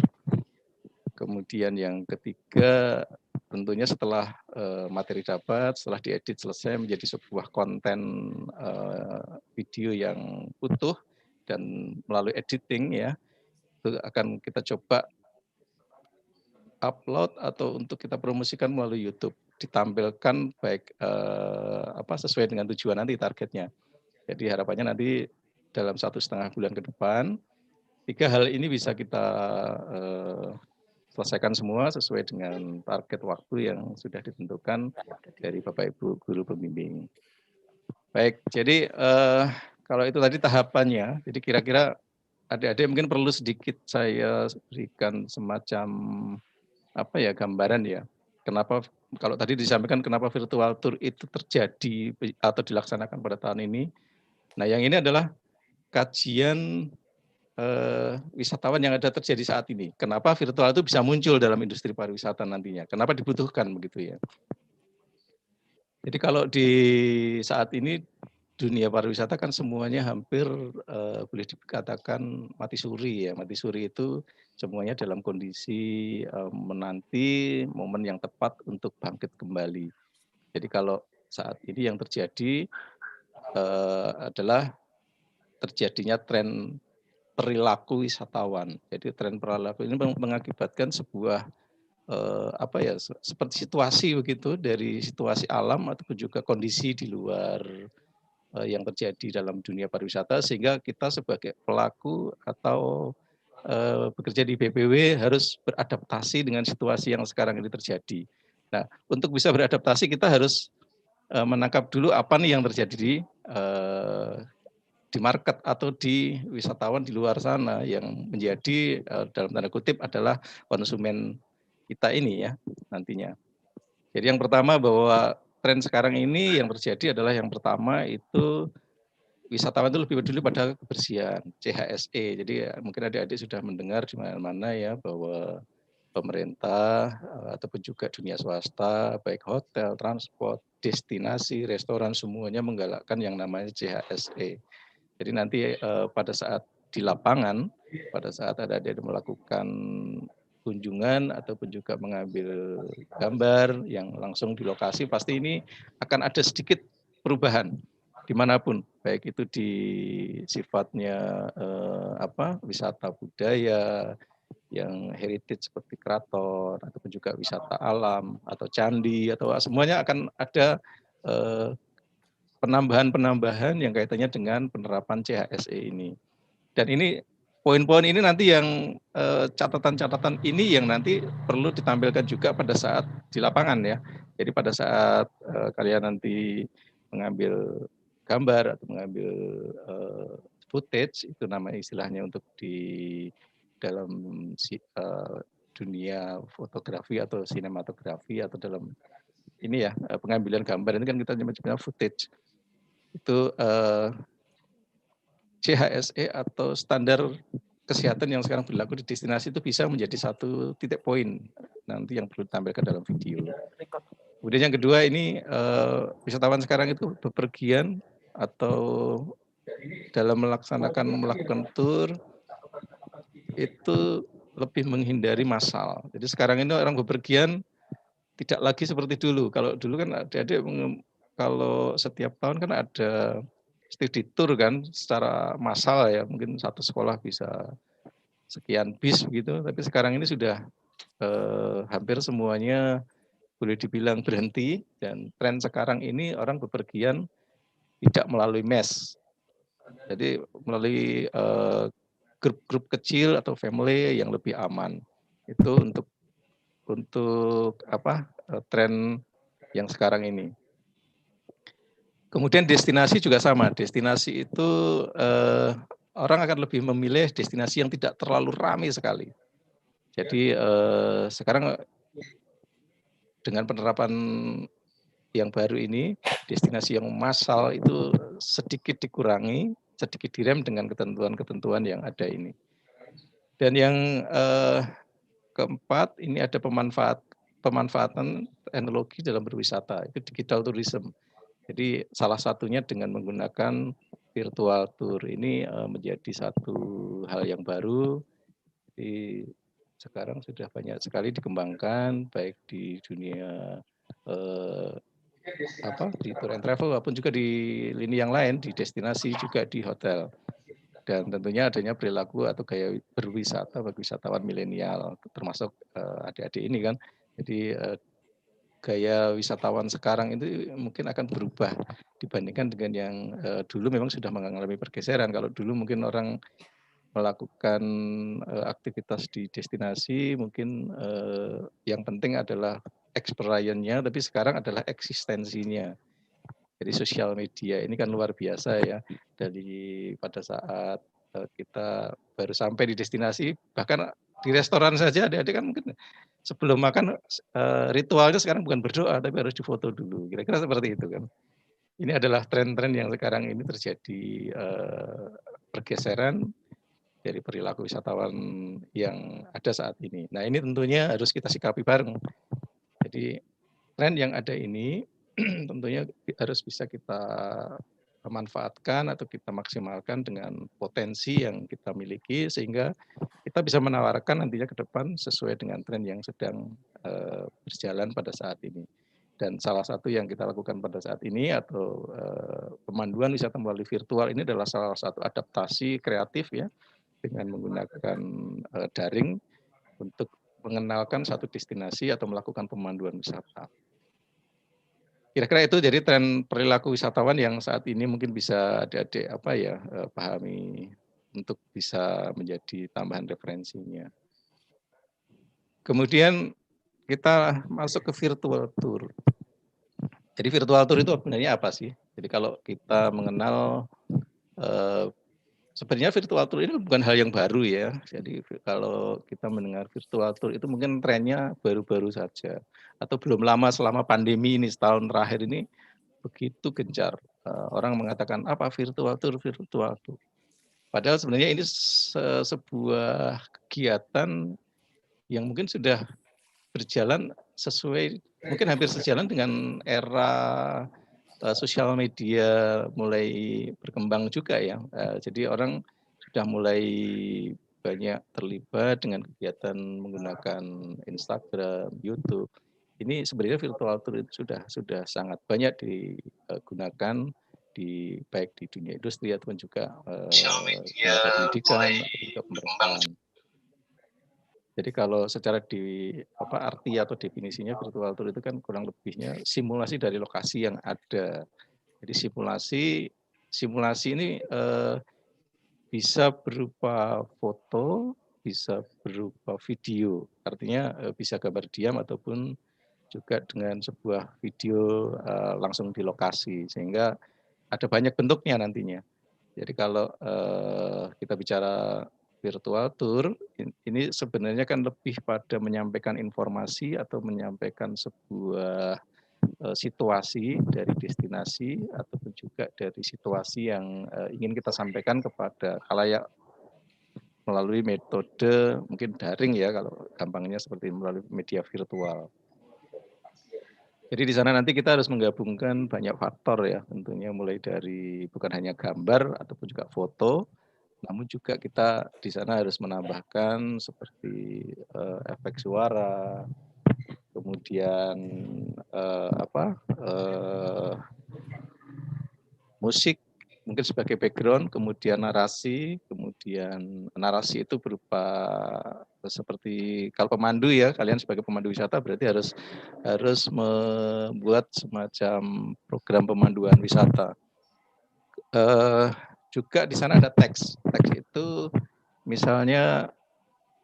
Kemudian yang ketiga tentunya setelah materi dapat, setelah diedit selesai menjadi sebuah konten video yang utuh dan melalui editing ya, itu akan kita coba upload atau untuk kita promosikan melalui YouTube, ditampilkan baik sesuai dengan tujuan nanti targetnya. Jadi harapannya nanti dalam 1,5 bulan ke depan 3 hal ini bisa kita selesaikan semua sesuai dengan target waktu yang sudah ditentukan dari Bapak Ibu guru pembimbing. Baik, jadi kalau itu tadi tahapannya, jadi kira-kira adik-adik mungkin perlu sedikit saya berikan semacam gambaran ya. Kenapa kalau tadi disampaikan kenapa virtual tour itu terjadi atau dilaksanakan pada tahun ini. Nah, yang ini adalah kajian wisatawan yang ada terjadi saat ini. Kenapa virtual itu bisa muncul dalam industri pariwisata nantinya? Kenapa dibutuhkan begitu ya? Jadi kalau di saat ini dunia pariwisata kan semuanya hampir boleh dikatakan mati suri ya. Mati suri itu semuanya dalam kondisi menanti momen yang tepat untuk bangkit kembali. Jadi kalau saat ini yang terjadi adalah terjadinya tren perilaku wisatawan. Jadi tren perilaku ini mengakibatkan sebuah seperti situasi begitu, dari situasi alam ataupun juga kondisi di luar yang terjadi dalam dunia pariwisata, sehingga kita sebagai pelaku atau bekerja di BPW harus beradaptasi dengan situasi yang sekarang ini terjadi. Nah, untuk bisa beradaptasi kita harus menangkap dulu apa nih yang terjadi di market atau di wisatawan di luar sana yang menjadi dalam tanda kutip adalah konsumen kita ini ya nantinya. Jadi yang pertama bahwa tren sekarang ini yang terjadi adalah yang pertama itu wisatawan itu lebih peduli pada kebersihan, CHSE. Jadi mungkin adik-adik sudah mendengar di mana-mana ya bahwa pemerintah ataupun juga dunia swasta, baik hotel, transport, destinasi, restoran semuanya menggalakkan yang namanya CHSE. Jadi nanti pada saat di lapangan, pada saat adik-adik melakukan kunjungan ataupun juga mengambil gambar yang langsung di lokasi, pasti ini akan ada sedikit perubahan dimanapun, baik itu di sifatnya wisata budaya yang heritage seperti keraton ataupun juga wisata alam atau candi atau semuanya akan ada penambahan-penambahan yang kaitannya dengan penerapan CHSE ini. Dan ini poin-poin ini nanti yang catatan-catatan ini yang nanti perlu ditampilkan juga pada saat di lapangan ya. Jadi pada saat kalian nanti mengambil gambar atau mengambil footage, itu nama istilahnya untuk di dalam dunia fotografi atau sinematografi atau dalam ini ya pengambilan gambar ini kan kita nyebutnya footage. Itu CHSE atau standar kesehatan yang sekarang berlaku di destinasi itu bisa menjadi satu titik poin nanti yang perlu ditampilkan dalam video. Kemudian yang kedua ini wisatawan sekarang itu bepergian atau dalam melakukan tour itu lebih menghindari massal. Jadi sekarang ini orang bepergian tidak lagi seperti dulu. Kalau dulu kan adik-adik kalau setiap tahun kan ada studi tour kan secara massal ya, mungkin satu sekolah bisa sekian bis begitu, tapi sekarang ini sudah hampir semuanya boleh dibilang berhenti, dan tren sekarang ini orang bepergian tidak melalui mes. Jadi melalui grup-grup kecil atau family yang lebih aman. Itu untuk tren yang sekarang ini. Kemudian destinasi juga sama. Destinasi itu orang akan lebih memilih destinasi yang tidak terlalu ramai sekali. Jadi sekarang dengan penerapan yang baru ini, destinasi yang massal itu sedikit dikurangi, sedikit direm dengan ketentuan-ketentuan yang ada ini. Dan yang keempat, ini ada pemanfaatan teknologi dalam berwisata, itu digital tourism. Jadi salah satunya dengan menggunakan virtual tour ini menjadi satu hal yang baru. Jadi sekarang sudah banyak sekali dikembangkan, baik di dunia di tour and travel maupun juga di lini yang lain, di destinasi juga di hotel. Dan tentunya adanya perilaku atau gaya berwisata bagi wisatawan milenial, termasuk adik-adik ini kan. Jadi gaya wisatawan sekarang itu mungkin akan berubah dibandingkan dengan yang dulu memang sudah mengalami pergeseran. Kalau dulu mungkin orang melakukan aktivitas di destinasi, mungkin yang penting adalah experience-nya, tapi sekarang adalah eksistensinya. Jadi sosial media ini kan luar biasa ya, dari pada saat kita baru sampai di destinasi, bahkan di restoran saja adik-adik kan mungkin sebelum makan ritualnya sekarang bukan berdoa, tapi harus difoto dulu, kira-kira seperti itu kan. Ini adalah tren-tren yang sekarang ini terjadi pergeseran dari perilaku wisatawan yang ada saat ini. Nah ini tentunya harus kita sikapi bareng. Jadi tren yang ada ini tentunya harus bisa kita manfaatkan atau kita maksimalkan dengan potensi yang kita miliki, sehingga kita bisa menawarkan nantinya ke depan sesuai dengan tren yang sedang berjalan pada saat ini. Dan salah satu yang kita lakukan pada saat ini atau pemanduan wisata melalui virtual ini adalah salah satu adaptasi kreatif ya, dengan menggunakan daring untuk mengenalkan satu destinasi atau melakukan pemanduan wisata. Kira-kira itu jadi tren perilaku wisatawan yang saat ini mungkin bisa adik-adik pahami untuk bisa menjadi tambahan referensinya. Kemudian kita masuk ke virtual tour. Jadi virtual tour itu sebenarnya apa sih? Jadi kalau kita mengenal sebenarnya virtual tour ini bukan hal yang baru ya. Jadi kalau kita mendengar virtual tour itu mungkin trennya baru-baru saja. Atau belum lama selama pandemi ini, setahun terakhir ini begitu gencar. Orang mengatakan apa virtual tour. Padahal sebenarnya ini sebuah kegiatan yang mungkin sudah berjalan sesuai, mungkin hampir sejalan dengan era sosial media mulai berkembang juga ya. Jadi orang sudah mulai banyak terlibat dengan kegiatan menggunakan Instagram, YouTube. Ini sebenarnya virtual tour itu sudah sangat banyak digunakan baik di dunia industri ataupun juga tenaga pendidikan atau juga pemerintahan. Jadi kalau secara arti atau definisinya virtual tour itu kan kurang lebihnya simulasi dari lokasi yang ada. Jadi simulasi ini bisa berupa foto, bisa berupa video. Artinya bisa gambar diam ataupun juga dengan sebuah video langsung di lokasi, sehingga ada banyak bentuknya nantinya. Jadi kalau kita bicara virtual tour, ini sebenarnya kan lebih pada menyampaikan informasi atau menyampaikan sebuah situasi dari destinasi ataupun juga dari situasi yang ingin kita sampaikan kepada khalayak melalui metode mungkin daring ya, kalau gampangnya seperti melalui media virtual. Jadi di sana nanti kita harus menggabungkan banyak faktor ya, tentunya mulai dari bukan hanya gambar ataupun juga foto, namun juga kita di sana harus menambahkan seperti efek suara, kemudian musik mungkin sebagai background, kemudian narasi itu berupa seperti kalau pemandu ya, kalian sebagai pemandu wisata berarti harus membuat semacam program pemanduan wisata. Juga di sana ada teks itu misalnya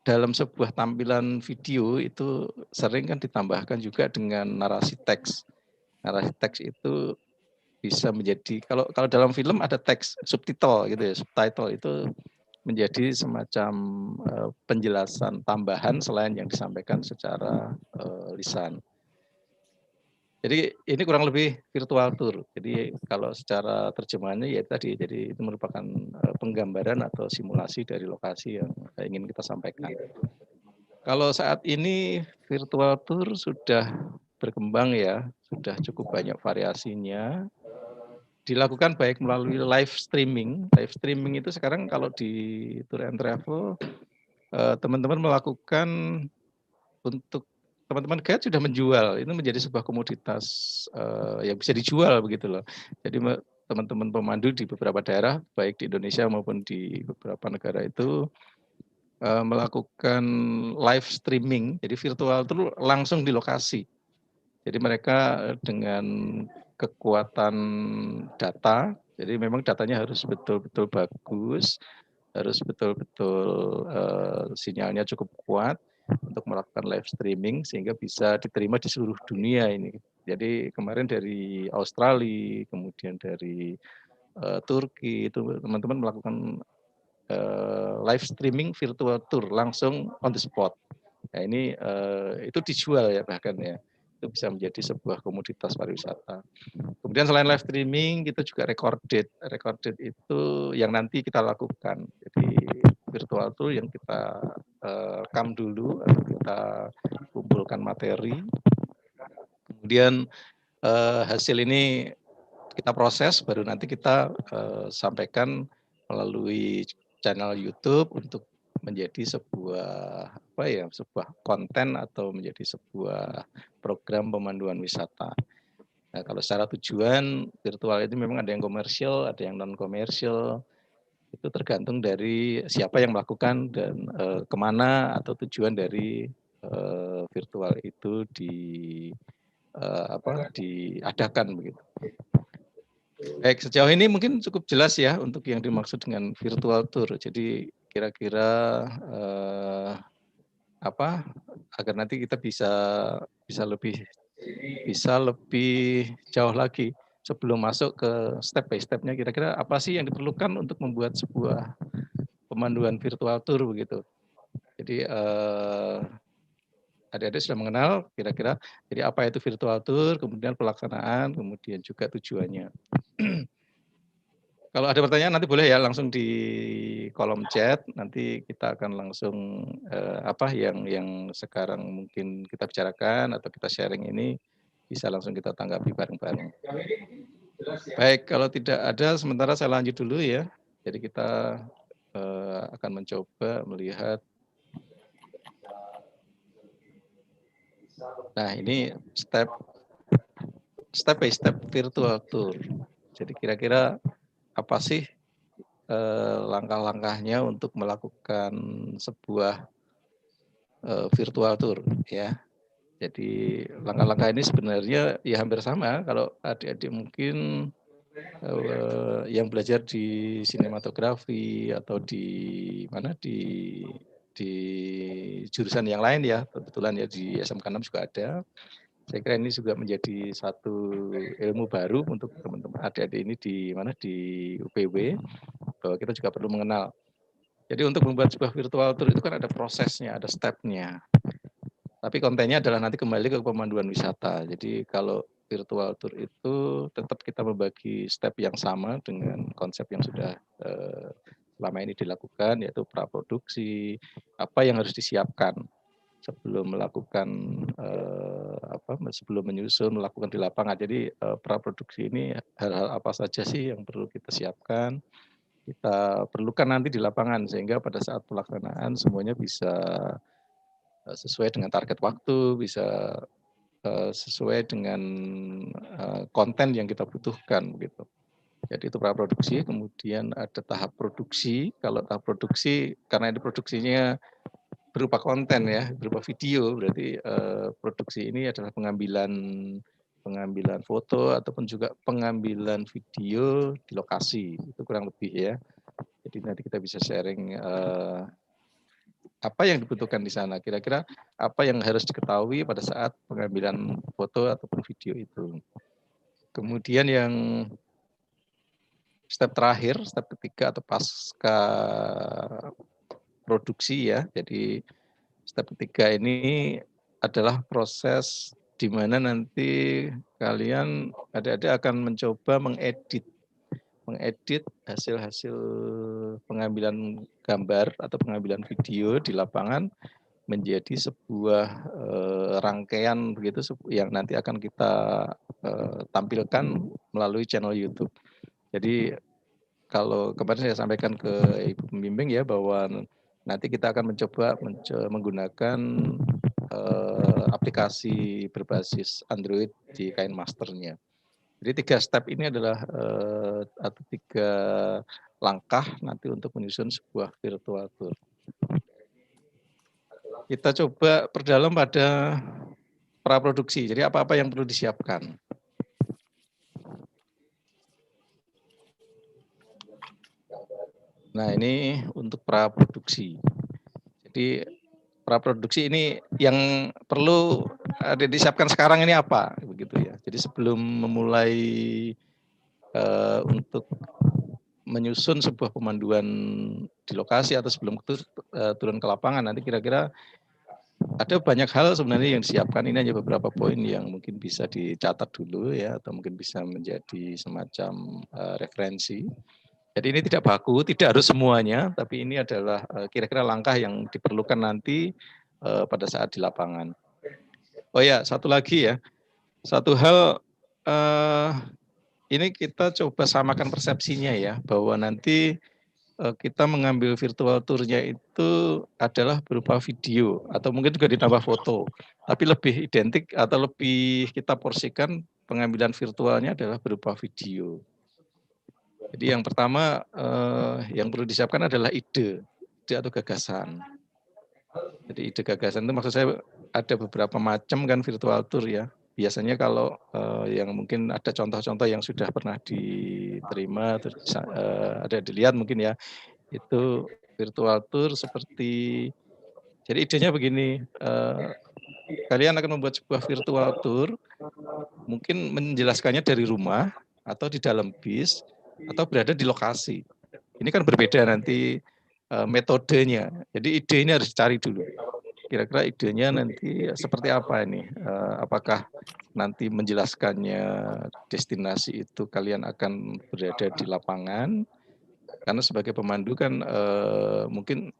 dalam sebuah tampilan video itu sering kan ditambahkan juga dengan narasi teks. Narasi teks itu bisa menjadi kalau dalam film ada teks subtitle gitu ya, subtitle itu menjadi semacam penjelasan tambahan selain yang disampaikan secara lisan. Jadi ini kurang lebih virtual tour. Jadi kalau secara terjemahannya ya tadi, jadi itu merupakan penggambaran atau simulasi dari lokasi yang ingin kita sampaikan. Kalau saat ini virtual tour sudah berkembang ya, sudah cukup banyak variasinya. Dilakukan baik melalui live streaming. Live streaming itu sekarang kalau di Tour and Travel, teman-teman melakukan untuk teman-teman guide sudah menjual, itu menjadi sebuah komoditas yang bisa dijual begitu loh. Jadi teman-teman pemandu di beberapa daerah, baik di Indonesia maupun di beberapa negara itu melakukan live streaming, jadi virtual itu langsung di lokasi. Jadi mereka dengan kekuatan data, jadi memang datanya harus betul-betul bagus, harus betul-betul sinyalnya cukup kuat untuk melakukan live streaming sehingga bisa diterima di seluruh dunia ini. Jadi kemarin dari Australia, kemudian dari Turki, itu teman-teman melakukan live streaming virtual tour langsung on the spot. Nah ini itu dijual ya bahkan ya. Itu bisa menjadi sebuah komoditas pariwisata. Kemudian selain live streaming, kita juga recorded. Recorded itu yang nanti kita lakukan. Jadi virtual tour yang kita rekam dulu, atau kita kumpulkan materi. Kemudian hasil ini kita proses, baru nanti kita sampaikan melalui channel YouTube untuk menjadi sebuah sebuah konten atau menjadi sebuah program pemanduan wisata. Nah, kalau secara tujuan virtual itu memang ada yang komersial, ada yang non komersial. Itu tergantung dari siapa yang melakukan dan kemana atau tujuan dari virtual itu diadakan begitu. Baik, sejauh ini mungkin cukup jelas ya untuk yang dimaksud dengan virtual tour. Jadi kira-kira agar nanti kita bisa lebih jauh lagi sebelum masuk ke step by step-nya, kira-kira apa sih yang diperlukan untuk membuat sebuah pemanduan virtual tour begitu. Jadi adik-adik sudah mengenal kira-kira jadi apa itu virtual tour, kemudian pelaksanaan, kemudian juga tujuannya. Kalau ada pertanyaan nanti boleh ya langsung di kolom chat, nanti kita akan langsung yang sekarang mungkin kita bicarakan atau kita sharing ini bisa langsung kita tanggapi bareng-bareng. Baik, kalau tidak ada, sementara saya lanjut dulu ya. Jadi kita akan mencoba melihat. Nah, ini step by step virtual tour. Jadi kira-kira apa sih langkah-langkahnya untuk melakukan sebuah virtual tour ya. Jadi langkah-langkah ini sebenarnya ya hampir sama. Kalau adik-adik mungkin yang belajar di sinematografi atau di mana di jurusan yang lain ya, kebetulan ya di SMK 6 juga ada. Saya kira ini juga menjadi satu ilmu baru untuk teman-teman adik-adik ini di mana di UPW, bahwa kita juga perlu mengenal. Jadi untuk membuat sebuah virtual tour itu kan ada prosesnya, ada stepnya. Tapi kontennya adalah nanti kembali ke pemanduan wisata. Jadi kalau virtual tour itu tetap kita membagi step yang sama dengan konsep yang sudah selama ini dilakukan, yaitu praproduksi, apa yang harus disiapkan sebelum melakukan sebelum menyusun, melakukan di lapangan. Jadi praproduksi ini hal-hal apa saja sih yang perlu kita siapkan, kita perlukan nanti di lapangan, sehingga pada saat pelaksanaan semuanya bisa sesuai dengan target waktu, bisa sesuai dengan konten yang kita butuhkan begitu. Jadi itu praproduksi, kemudian ada tahap produksi. Kalau tahap produksi, karena ini produksinya berupa konten ya, berupa video, berarti produksi ini adalah pengambilan foto ataupun juga pengambilan video di lokasi, itu kurang lebih ya. Jadi nanti kita bisa sharing apa yang dibutuhkan di sana, kira-kira apa yang harus diketahui pada saat pengambilan foto ataupun video itu. Kemudian yang step terakhir, step ketiga atau pasca produksi ya. Jadi step ketiga ini adalah proses di mana nanti kalian adik-adik akan mencoba mengedit hasil-hasil pengambilan gambar atau pengambilan video di lapangan menjadi sebuah rangkaian begitu yang nanti akan kita tampilkan melalui channel YouTube. Jadi kalau kemarin saya sampaikan ke Ibu Pembimbing ya, bahwa nanti kita akan mencoba menggunakan aplikasi berbasis Android di KineMaster-nya. Jadi 3 step ini adalah atau 3 langkah nanti untuk menyusun sebuah virtual tour. Kita coba perdalam pada praproduksi. Jadi apa-apa yang perlu disiapkan. Nah, ini untuk praproduksi. Jadi praproduksi ini yang perlu disiapkan sekarang ini apa, begitu ya. Jadi sebelum memulai untuk menyusun sebuah pemanduan di lokasi atau sebelum turun ke lapangan, nanti kira-kira ada banyak hal sebenarnya yang disiapkan. Ini hanya beberapa poin yang mungkin bisa dicatat dulu ya, atau mungkin bisa menjadi semacam referensi. Jadi ini tidak baku, tidak harus semuanya, tapi ini adalah kira-kira langkah yang diperlukan nanti pada saat di lapangan. Oh ya, satu lagi ya, satu hal ini kita coba samakan persepsinya ya, bahwa nanti kita mengambil virtual tour-nya itu adalah berupa video atau mungkin juga ditambah foto, tapi lebih identik atau lebih kita porsikan pengambilan virtualnya adalah berupa video. Jadi yang pertama yang perlu disiapkan adalah ide atau gagasan. Jadi ide gagasan itu maksud saya ada beberapa macam kan virtual tour ya. Biasanya kalau yang mungkin ada contoh-contoh yang sudah pernah diterima, terus ada dilihat mungkin ya, itu virtual tour seperti, jadi idenya begini, kalian akan membuat sebuah virtual tour, mungkin menjelaskannya dari rumah atau di dalam bis atau berada di lokasi. Ini kan berbeda nanti metodenya. Jadi ide ini harus dicari dulu. Kira-kira idenya nanti seperti apa ini? Apakah nanti menjelaskannya destinasi itu kalian akan berada di lapangan? Karena sebagai pemandu kan mungkin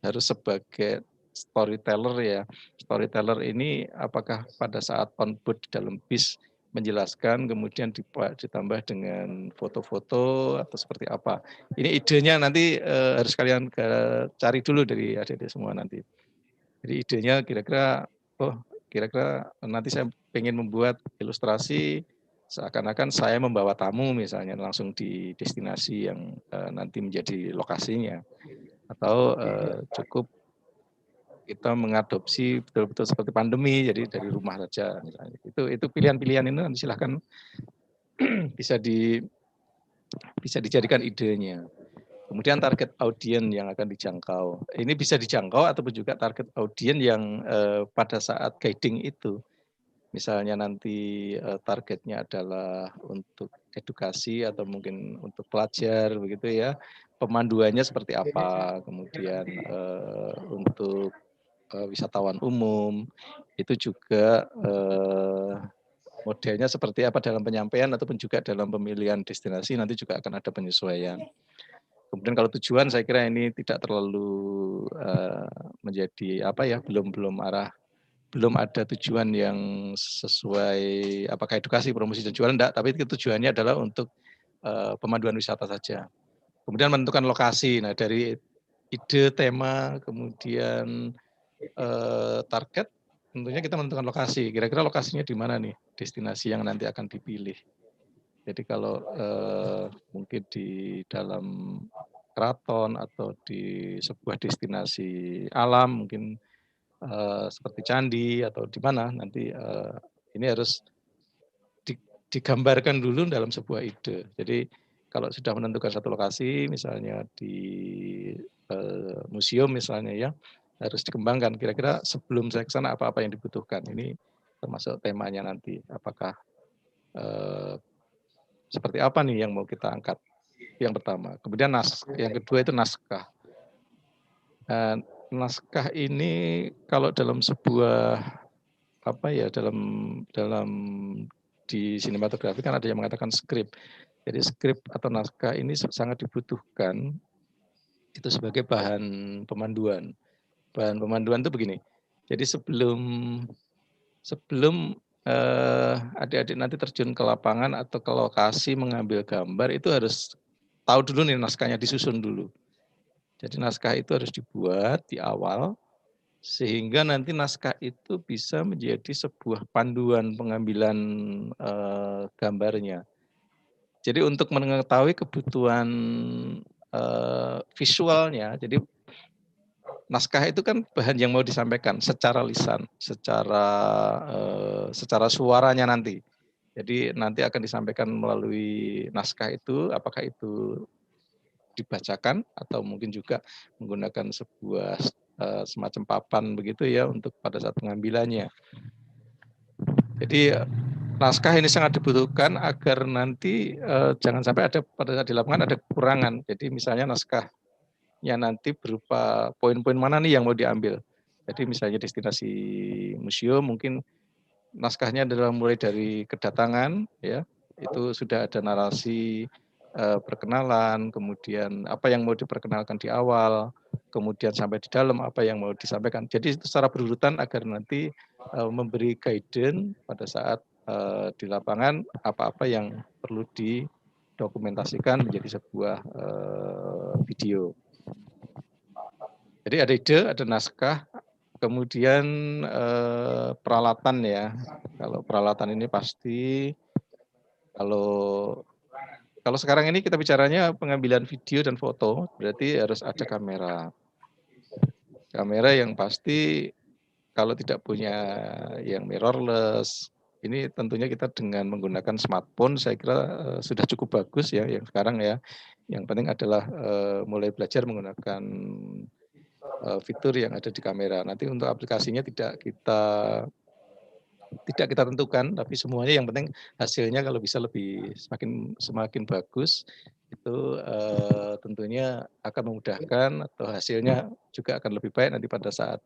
harus sebagai storyteller ya. Storyteller ini apakah pada saat on board di dalam bis menjelaskan, kemudian ditambah dengan foto-foto atau seperti apa. Ini idenya nanti harus kalian cari dulu dari adik-adik semua nanti. Jadi idenya kira-kira, kira-kira nanti saya pengen membuat ilustrasi seakan-akan saya membawa tamu misalnya langsung di destinasi yang nanti menjadi lokasinya. Atau cukup kita mengadopsi betul-betul seperti pandemi, jadi dari rumah saja misalnya. Itu pilihan-pilihan ini nanti silahkan bisa dijadikan idenya. Kemudian target audiens yang akan dijangkau. Ini bisa dijangkau ataupun juga target audiens yang pada saat guiding itu. Misalnya nanti targetnya adalah untuk edukasi atau mungkin untuk pelajar begitu ya. Pemanduannya seperti apa, kemudian untuk wisatawan umum, itu juga modelnya seperti apa dalam penyampaian ataupun juga dalam pemilihan destinasi nanti juga akan ada penyesuaian. Kemudian kalau tujuan saya kira ini tidak terlalu menjadi apa ya, belum ada tujuan yang sesuai apakah edukasi, promosi dan jualan enggak, tapi tujuannya adalah untuk pemanduan wisata saja. Kemudian menentukan lokasi. Nah, dari ide, tema, kemudian target, tentunya kita menentukan lokasi. Kira-kira lokasinya di mana nih, destinasi yang nanti akan dipilih. Jadi kalau mungkin di dalam keraton atau di sebuah destinasi alam, mungkin seperti candi atau di mana, nanti ini harus digambarkan dulu dalam sebuah ide. Jadi kalau sudah menentukan satu lokasi, misalnya di museum misalnya ya, harus dikembangkan. Kira-kira sebelum saya ke sana apa-apa yang dibutuhkan. Ini termasuk temanya nanti. Apakah seperti apa nih yang mau kita angkat? Yang pertama. Kemudian yang kedua itu naskah. Naskah ini kalau dalam sebuah apa ya, dalam di sinematografi kan ada yang mengatakan skrip. Jadi skrip atau naskah ini sangat dibutuhkan itu sebagai bahan pemanduan. Bahan pemanduan itu begini. Jadi sebelum adik-adik nanti terjun ke lapangan atau ke lokasi mengambil gambar, itu harus tahu dulu nih naskahnya, disusun dulu. Jadi naskah itu harus dibuat di awal, sehingga nanti naskah itu bisa menjadi sebuah panduan pengambilan gambarnya. Jadi untuk mengetahui kebutuhan visualnya, jadi naskah itu kan bahan yang mau disampaikan secara lisan, secara suaranya nanti. Jadi nanti akan disampaikan melalui naskah itu, apakah itu dibacakan atau mungkin juga menggunakan sebuah semacam papan begitu ya untuk pada saat pengambilannya. Jadi naskah ini sangat dibutuhkan agar nanti jangan sampai ada pada saat di lapangan ada kekurangan. Jadi misalnya naskahnya nanti berupa poin-poin mana nih yang mau diambil. Jadi misalnya destinasi museum mungkin naskahnya adalah mulai dari kedatangan ya, itu sudah ada narasi perkenalan, kemudian apa yang mau diperkenalkan di awal, kemudian sampai di dalam apa yang mau disampaikan. Jadi itu secara berurutan agar nanti memberi guidance pada saat di lapangan apa-apa yang perlu didokumentasikan menjadi sebuah video. Jadi ada ide, ada naskah, kemudian peralatan ya. Kalau peralatan ini pasti kalau sekarang ini kita bicaranya pengambilan video dan foto, berarti harus ada kamera. Kamera yang pasti kalau tidak punya yang mirrorless, ini tentunya kita dengan menggunakan smartphone saya kira sudah cukup bagus ya yang sekarang ya. Yang penting adalah mulai belajar menggunakan fitur yang ada di kamera. Nanti untuk aplikasinya tidak kita tentukan, tapi semuanya yang penting hasilnya kalau bisa lebih semakin bagus itu tentunya akan memudahkan atau hasilnya juga akan lebih baik nanti pada saat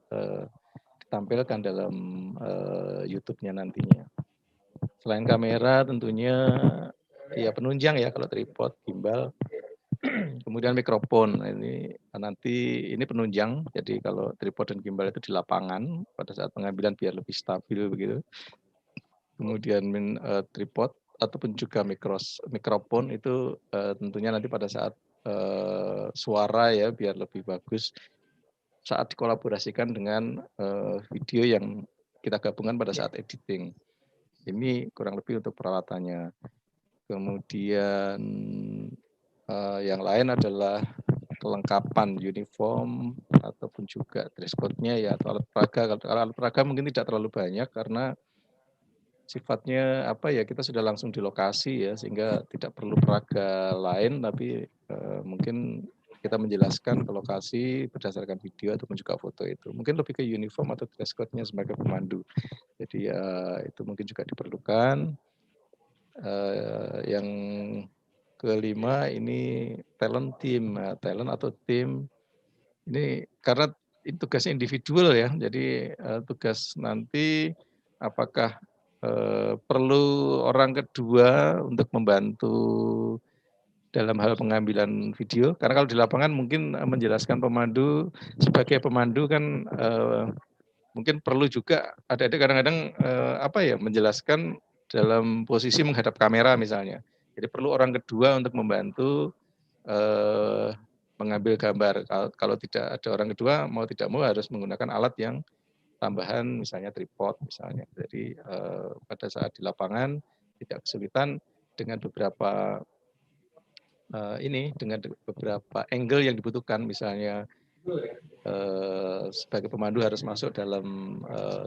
ditampilkan dalam YouTube-nya nantinya. Selain kamera tentunya ya penunjang ya kalau tripod, gimbal, kemudian mikrofon. Ini penunjang. Jadi kalau tripod dan gimbal itu di lapangan pada saat pengambilan biar lebih stabil begitu. kemudian tripod ataupun juga mikrofon itu tentunya nanti pada saat suara ya biar lebih bagus saat dikolaborasikan dengan video yang kita gabungkan pada saat editing. Ini kurang lebih untuk peralatannya. Kemudian yang lain adalah kelengkapan uniform ataupun juga dress code-nya ya atau alat peraga. Kalau alat peraga mungkin tidak terlalu banyak karena sifatnya apa ya kita sudah langsung di lokasi ya sehingga tidak perlu peraga lain tapi mungkin kita menjelaskan ke lokasi berdasarkan video ataupun juga foto itu. Mungkin lebih ke uniform atau dress code-nya sebagai pemandu. Jadi itu mungkin juga diperlukan. Yang kelima ini talent team, talent atau tim ini karena tugasnya individual ya, jadi tugas nanti apakah perlu orang kedua untuk membantu dalam hal pengambilan video, karena kalau di lapangan mungkin menjelaskan pemandu sebagai pemandu kan mungkin perlu juga ada kadang-kadang apa ya menjelaskan dalam posisi menghadap kamera misalnya. Jadi perlu orang kedua untuk membantu mengambil gambar. Kalau tidak ada orang kedua, mau tidak mau harus menggunakan alat yang tambahan, misalnya tripod misalnya. Jadi pada saat di lapangan tidak kesulitan dengan beberapa dengan beberapa angle yang dibutuhkan, misalnya sebagai pemandu harus masuk dalam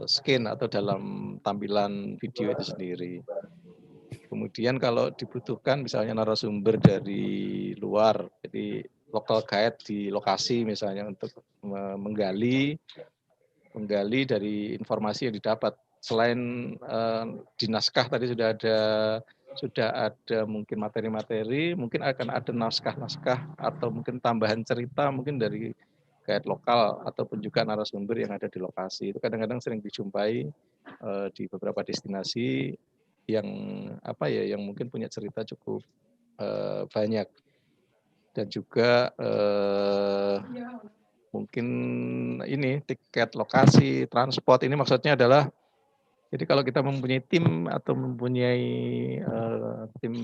scene atau dalam tampilan video itu sendiri. Kemudian kalau dibutuhkan misalnya narasumber dari luar, jadi local guide di lokasi misalnya untuk menggali dari informasi yang didapat. Selain di naskah tadi sudah ada mungkin materi-materi, mungkin akan ada naskah-naskah atau mungkin tambahan cerita mungkin dari guide lokal ataupun juga narasumber yang ada di lokasi. Itu kadang-kadang sering dijumpai di beberapa destinasi yang yang mungkin punya cerita cukup banyak, dan juga mungkin ini tiket lokasi transport ini maksudnya adalah jadi kalau kita mempunyai tim atau mempunyai tim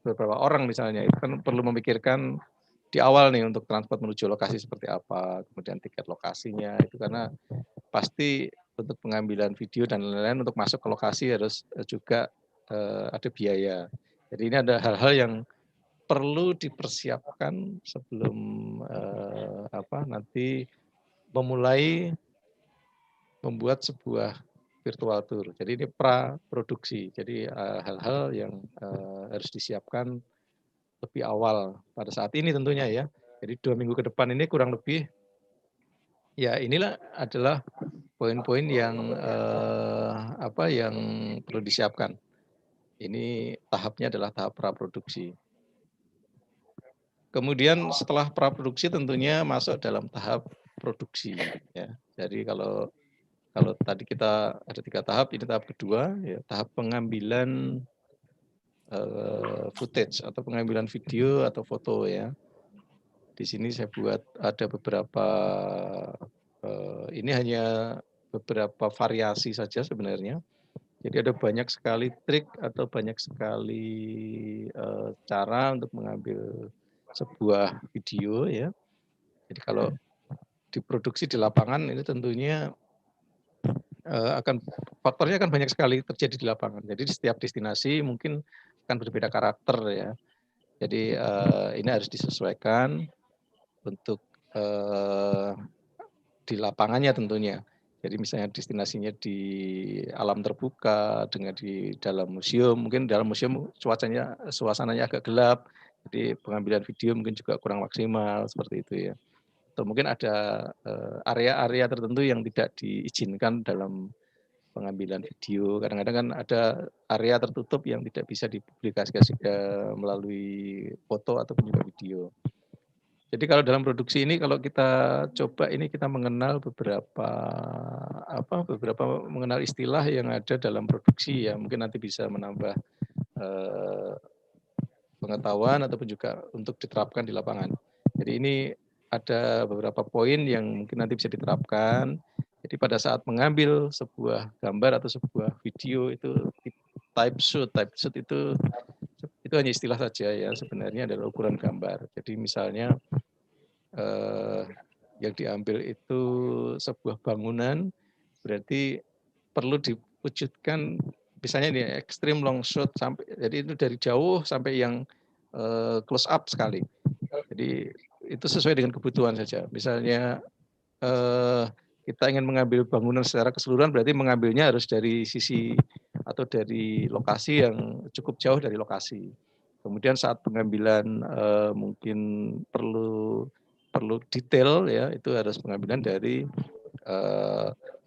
beberapa orang misalnya itu kan perlu memikirkan di awal nih untuk transport menuju lokasi seperti apa, kemudian tiket lokasinya itu karena pasti untuk pengambilan video dan lain-lain untuk masuk ke lokasi harus juga ada biaya. Jadi ini ada hal-hal yang perlu dipersiapkan sebelum nanti memulai membuat sebuah virtual tour. Jadi ini pra-produksi. Jadi hal-hal yang harus disiapkan lebih awal pada saat ini tentunya ya. Jadi 2 minggu ke depan ini kurang lebih ya inilah adalah poin-poin yang yang perlu disiapkan. Ini tahapnya adalah tahap praproduksi. Kemudian setelah praproduksi tentunya masuk dalam tahap produksi. Ya. Jadi kalau tadi kita ada 3 tahap, ini tahap kedua, ya, tahap pengambilan footage atau pengambilan video atau foto ya. Di sini saya buat ada beberapa, ini hanya beberapa variasi saja sebenarnya. Jadi ada banyak sekali trik atau banyak sekali cara untuk mengambil sebuah video ya. Jadi kalau diproduksi di lapangan ini tentunya faktornya akan banyak sekali terjadi di lapangan. Jadi di setiap destinasi mungkin akan berbeda karakter ya. Jadi ini harus disesuaikan untuk di lapangannya tentunya. Jadi misalnya destinasinya di alam terbuka dengan di dalam museum, mungkin dalam museum suasananya agak gelap, jadi pengambilan video mungkin juga kurang maksimal seperti itu ya. Atau mungkin ada area-area tertentu yang tidak diizinkan dalam pengambilan video. Kadang-kadang kan ada area tertutup yang tidak bisa dipublikasikan melalui foto ataupun juga video. Jadi kalau dalam produksi ini kalau kita coba ini kita mengenal beberapa mengenal istilah yang ada dalam produksi ya, mungkin nanti bisa menambah pengetahuan ataupun juga untuk diterapkan di lapangan. Jadi ini ada beberapa poin yang mungkin nanti bisa diterapkan. Jadi pada saat mengambil sebuah gambar atau sebuah video itu type shoot itu hanya istilah saja ya, sebenarnya adalah ukuran gambar. Jadi misalnya yang diambil itu sebuah bangunan, berarti perlu diwujudkan misalnya ini extreme long shot sampai, jadi itu dari jauh sampai yang close up sekali. Jadi itu sesuai dengan kebutuhan saja. Misalnya kita ingin mengambil bangunan secara keseluruhan, berarti mengambilnya harus dari sisi atau dari lokasi yang cukup jauh dari lokasi. Kemudian saat pengambilan mungkin perlu detail ya, itu harus pengambilan dari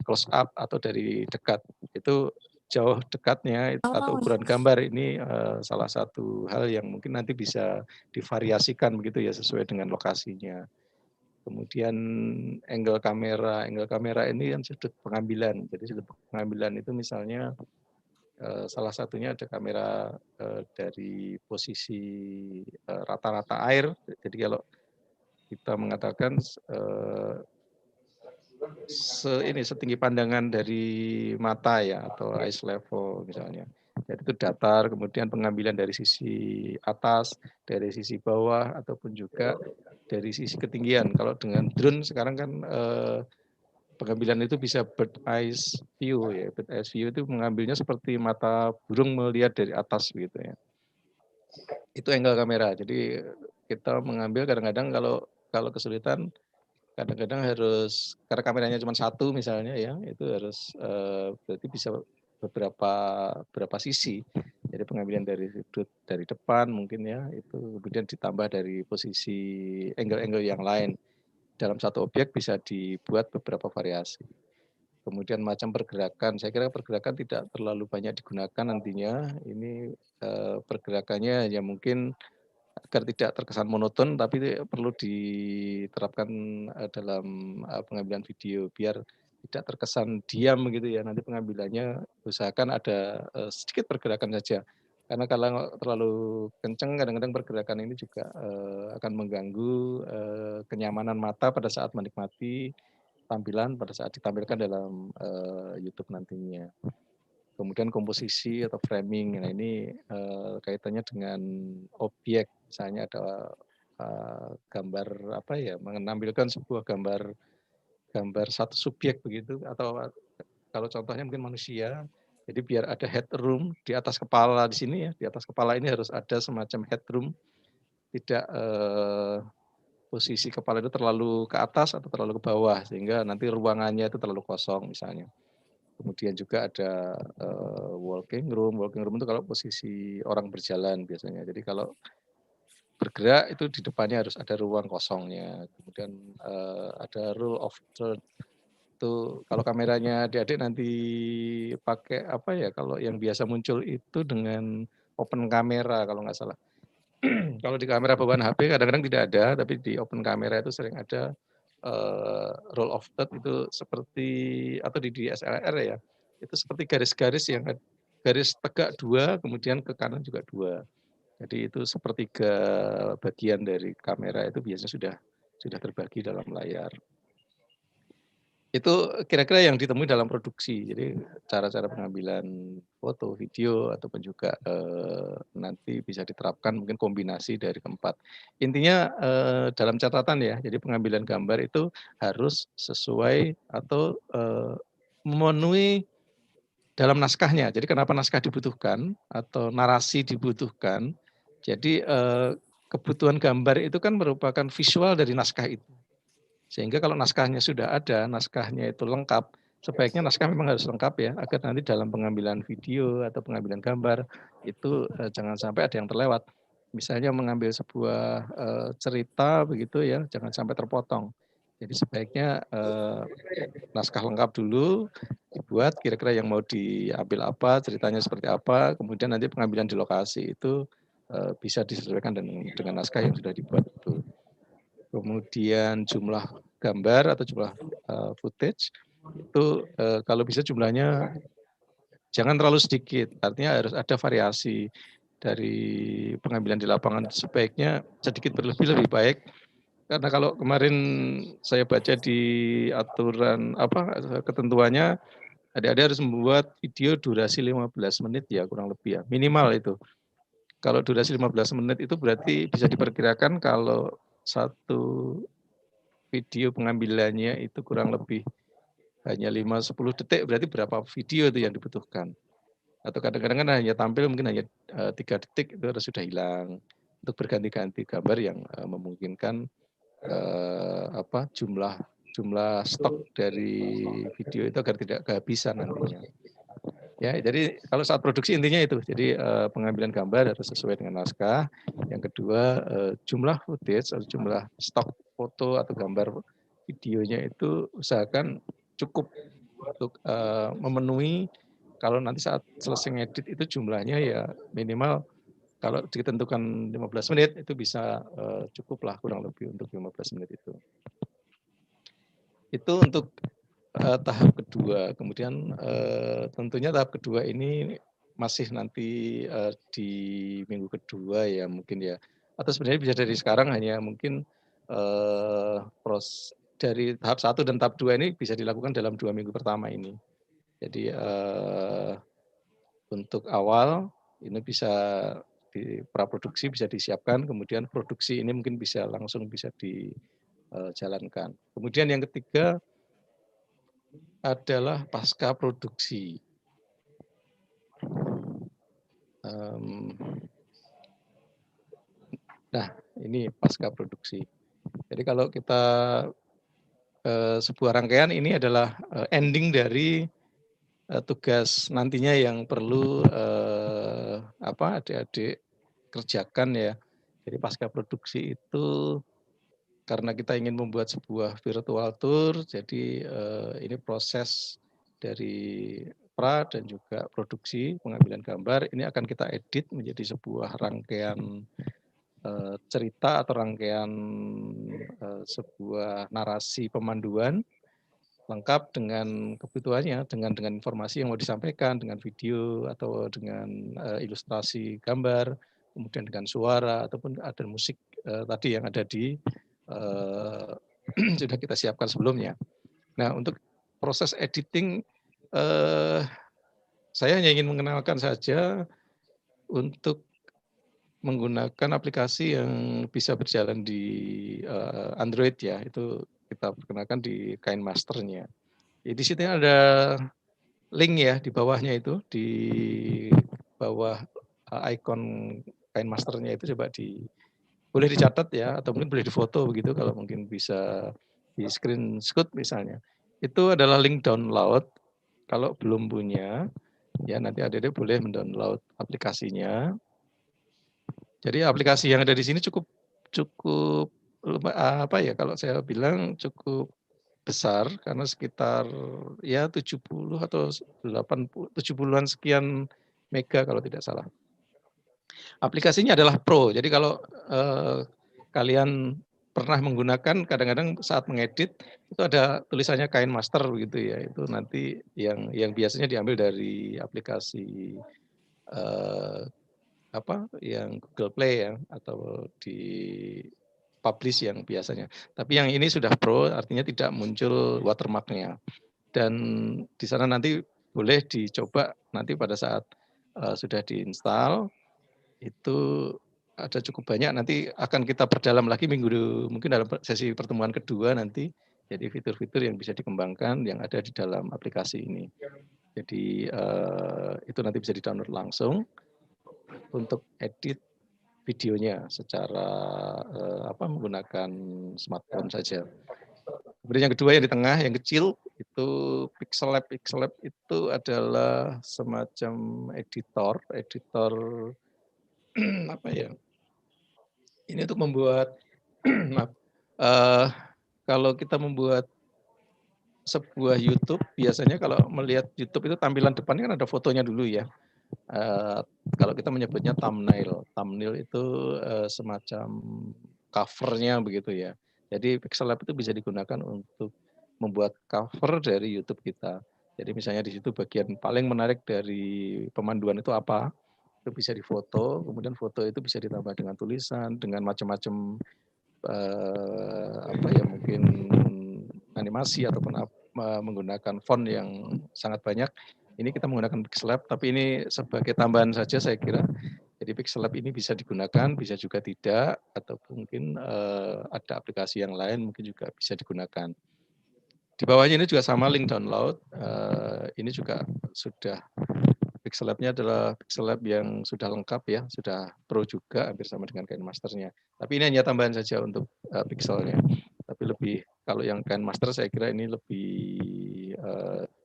close up atau dari dekat. Itu jauh dekatnya atau ukuran gambar ini salah satu hal yang mungkin nanti bisa divariasikan begitu ya, sesuai dengan lokasinya. Kemudian angle kamera ini kan sudut pengambilan. Jadi sudut pengambilan itu misalnya salah satunya ada kamera dari posisi rata-rata air. Jadi kalau kita mengatakan setinggi pandangan dari mata ya, atau eyes level misalnya. Jadi itu datar, kemudian pengambilan dari sisi atas, dari sisi bawah, ataupun juga dari sisi ketinggian. Kalau dengan drone sekarang kan pengambilan itu bisa bird eyes view ya. Bird eyes view itu mengambilnya seperti mata burung melihat dari atas gitu ya. Itu angle kamera. Jadi kita mengambil kadang-kadang kalau kesulitan, kadang-kadang harus, karena kameranya cuma satu misalnya ya, itu harus berarti bisa beberapa sisi. Jadi pengambilan dari sudut dari depan mungkin ya, itu kemudian ditambah dari posisi angle-angle yang lain. Dalam satu objek bisa dibuat beberapa variasi. Kemudian macam pergerakan, saya kira pergerakan tidak terlalu banyak digunakan nantinya. Ini pergerakannya ya mungkin agar tidak terkesan monoton, tapi perlu diterapkan dalam pengambilan video biar tidak terkesan diam gitu ya. Nanti pengambilannya usahakan ada sedikit pergerakan saja, karena kalau terlalu kencang kadang-kadang pergerakan ini juga akan mengganggu kenyamanan mata pada saat menikmati tampilan pada saat ditampilkan dalam YouTube nantinya. Kemudian komposisi atau framing, nah ini kaitannya dengan objek, misalnya ada gambar apa ya, menampilkan sebuah gambar satu subjek begitu, atau kalau contohnya mungkin manusia, jadi biar ada headroom di atas kepala di sini ya, di atas kepala ini harus ada semacam headroom, tidak posisi kepala itu terlalu ke atas atau terlalu ke bawah, sehingga nanti ruangannya itu terlalu kosong misalnya. Kemudian juga ada walking room itu kalau posisi orang berjalan biasanya. Jadi kalau bergerak itu di depannya harus ada ruang kosongnya. Kemudian ada rule of third. Itu kalau kameranya adik-adik nanti pakai apa ya, kalau yang biasa muncul itu dengan open kamera kalau nggak salah. Kalau di kamera bawaan HP kadang-kadang tidak ada, tapi di open kamera itu sering ada rule of third itu seperti, atau di DSLR ya, itu seperti garis-garis yang garis tegak dua, kemudian ke kanan juga dua. Jadi itu sepertiga bagian dari kamera itu biasanya sudah terbagi dalam layar. Itu kira-kira yang ditemui dalam produksi. Jadi cara-cara pengambilan foto, video, ataupun juga nanti bisa diterapkan mungkin kombinasi dari keempat. Intinya dalam catatan ya, jadi pengambilan gambar itu harus sesuai atau memenuhi dalam naskahnya. Jadi kenapa naskah dibutuhkan atau narasi dibutuhkan? Jadi kebutuhan gambar itu kan merupakan visual dari naskah itu. Sehingga kalau naskahnya sudah ada, naskahnya itu lengkap, sebaiknya naskah memang harus lengkap ya, agar nanti dalam pengambilan video atau pengambilan gambar itu jangan sampai ada yang terlewat. Misalnya mengambil sebuah cerita begitu ya, jangan sampai terpotong. Jadi sebaiknya naskah lengkap dulu dibuat, kira-kira yang mau diambil apa, ceritanya seperti apa, kemudian nanti pengambilan di lokasi itu bisa disesuaikan dengan naskah yang sudah dibuat itu. Kemudian jumlah gambar atau jumlah footage itu kalau bisa jumlahnya jangan terlalu sedikit, artinya harus ada variasi dari pengambilan di lapangan, sebaiknya sedikit berlebih lebih baik. Karena kalau kemarin saya baca di aturan ketentuannya adik-adik harus membuat video durasi 15 menit ya, kurang lebih ya, minimal itu. Kalau durasi 15 menit itu berarti bisa diperkirakan kalau satu video pengambilannya itu kurang lebih hanya 5-10 detik, berarti berapa video itu yang dibutuhkan. Atau kadang-kadang kan hanya tampil mungkin hanya 3 detik itu harus sudah hilang. Untuk berganti-ganti gambar yang memungkinkan jumlah stok dari video itu agar tidak kehabisan nantinya. Ya, jadi kalau saat produksi intinya itu, jadi pengambilan gambar harus sesuai dengan naskah. Yang kedua, jumlah footage atau jumlah stok foto atau gambar videonya itu usahakan cukup untuk memenuhi. Kalau nanti saat selesai ngedit itu jumlahnya ya minimal kalau ditentukan 15 menit itu bisa cukup lah kurang lebih untuk 15 menit itu. Itu untuk tahap kedua. Kemudian tentunya tahap kedua ini masih nanti di minggu kedua ya mungkin ya. Atau sebenarnya bisa dari sekarang, hanya mungkin dari tahap 1 dan tahap 2 ini bisa dilakukan dalam 2 minggu pertama ini. Jadi untuk awal ini bisa di praproduksi bisa disiapkan, kemudian produksi ini mungkin langsung bisa dijalankan. Kemudian yang ketiga adalah pasca produksi. Nah, ini pasca produksi. Jadi kalau kita sebuah rangkaian ini adalah ending dari tugas nantinya yang perlu adik-adik kerjakan ya. Jadi pasca produksi itu karena kita ingin membuat sebuah virtual tour, jadi ini proses dari pra dan juga produksi pengambilan gambar ini akan kita edit menjadi sebuah rangkaian cerita atau rangkaian sebuah narasi pemanduan lengkap dengan kebutuhannya, dengan informasi yang mau disampaikan, dengan video atau dengan ilustrasi gambar, kemudian dengan suara ataupun ada musik tadi yang ada di sudah kita siapkan sebelumnya. Nah, untuk proses editing saya hanya ingin mengenalkan saja untuk menggunakan aplikasi yang bisa berjalan di Android ya, itu kita perkenalkan di KineMaster-nya. Ya, di situ ada link ya di bawahnya itu, di bawah icon KineMaster-nya itu coba boleh dicatat ya, atau mungkin boleh difoto begitu kalau mungkin bisa di screenshot misalnya. Itu adalah link download. Kalau belum punya, ya nanti adik-adik boleh mendownload aplikasinya. Jadi aplikasi yang ada di sini cukup apa ya, kalau saya bilang cukup besar karena sekitar ya 70 atau 70-an sekian mega kalau tidak salah. Aplikasinya adalah Pro. Jadi kalau kalian pernah menggunakan, kadang-kadang saat mengedit itu ada tulisannya KineMaster begitu ya. Itu nanti yang biasanya diambil dari aplikasi yang Google Play ya, atau di publish yang biasanya. Tapi yang ini sudah Pro, artinya tidak muncul watermark-nya. Dan di sana nanti boleh dicoba nanti pada saat sudah diinstal, itu ada cukup banyak, nanti akan kita perdalam lagi mungkin dalam sesi pertemuan kedua nanti, jadi fitur-fitur yang bisa dikembangkan yang ada di dalam aplikasi ini. Jadi itu nanti bisa di-download langsung untuk edit videonya secara menggunakan smartphone saja. Kemudian yang kedua yang di tengah, yang kecil, itu Pixel Lab. Pixel Lab itu adalah semacam editor apa ya? Ini untuk membuat kalau kita membuat sebuah YouTube, biasanya kalau melihat YouTube itu tampilan depannya kan ada fotonya dulu ya. Kalau kita menyebutnya thumbnail. Thumbnail itu semacam covernya begitu ya. Jadi Pixel Lab itu bisa digunakan untuk membuat cover dari YouTube kita. Jadi misalnya di situ bagian paling menarik dari pemanduan itu apa? Itu bisa difoto, kemudian foto itu bisa ditambah dengan tulisan, dengan macam-macam mungkin animasi ataupun menggunakan font yang sangat banyak. Ini kita menggunakan Pixellab, tapi ini sebagai tambahan saja saya kira. Jadi Pixellab ini bisa digunakan, bisa juga tidak, atau mungkin ada aplikasi yang lain mungkin juga bisa digunakan. Di bawahnya ini juga sama link download. Ini juga sudah Pixellab-nya adalah Pixellab yang sudah lengkap ya, sudah pro juga, hampir sama dengan KineMaster-nya. Tapi ini hanya tambahan saja untuk Pixel-nya. Tapi lebih kalau yang KineMaster saya kira ini lebih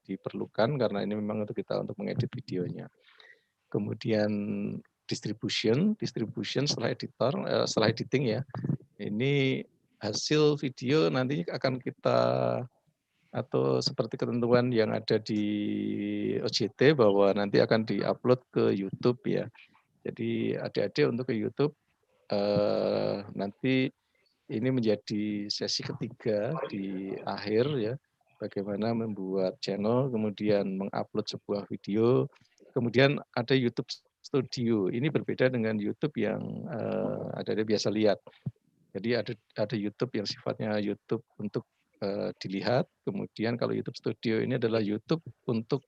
diperlukan karena ini memang untuk kita untuk mengedit videonya. Kemudian distribution setelah setelah editing ya. Ini hasil video nanti akan kita atau seperti ketentuan yang ada di OJT bahwa nanti akan diupload ke YouTube ya. Jadi adik-adik untuk ke YouTube nanti ini menjadi sesi ketiga di akhir ya. Bagaimana membuat channel, kemudian mengupload sebuah video, kemudian ada YouTube Studio. Ini berbeda dengan YouTube yang adik-adik biasa lihat. Jadi ada YouTube yang sifatnya YouTube untuk dilihat, kemudian kalau YouTube Studio ini adalah YouTube untuk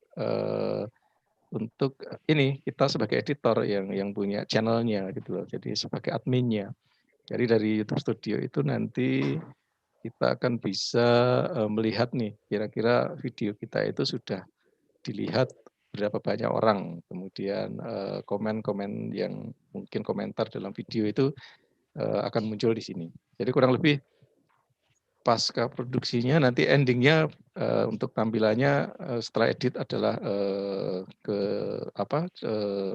ini kita sebagai editor yang punya channelnya gitu loh, jadi sebagai adminnya. Jadi dari YouTube Studio itu nanti kita akan bisa melihat nih kira-kira video kita itu sudah dilihat berapa banyak orang, kemudian komen-komen yang mungkin komentar dalam video itu akan muncul di sini. Jadi kurang lebih pasca produksinya nanti endingnya untuk tampilannya setelah edit adalah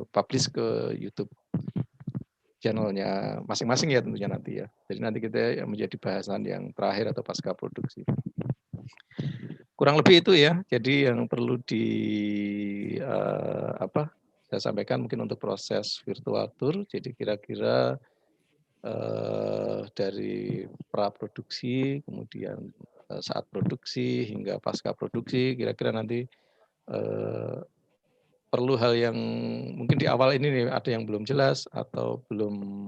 publish ke YouTube channelnya masing-masing ya tentunya nanti ya. Jadi nanti kita menjadi bahasan yang terakhir atau pasca produksi. Kurang lebih itu ya. Jadi yang perlu saya sampaikan mungkin untuk proses virtual tour. Jadi kira-kira dari praproduksi, kemudian saat produksi hingga pasca produksi, kira-kira nanti perlu hal yang mungkin di awal ini nih, ada yang belum jelas atau belum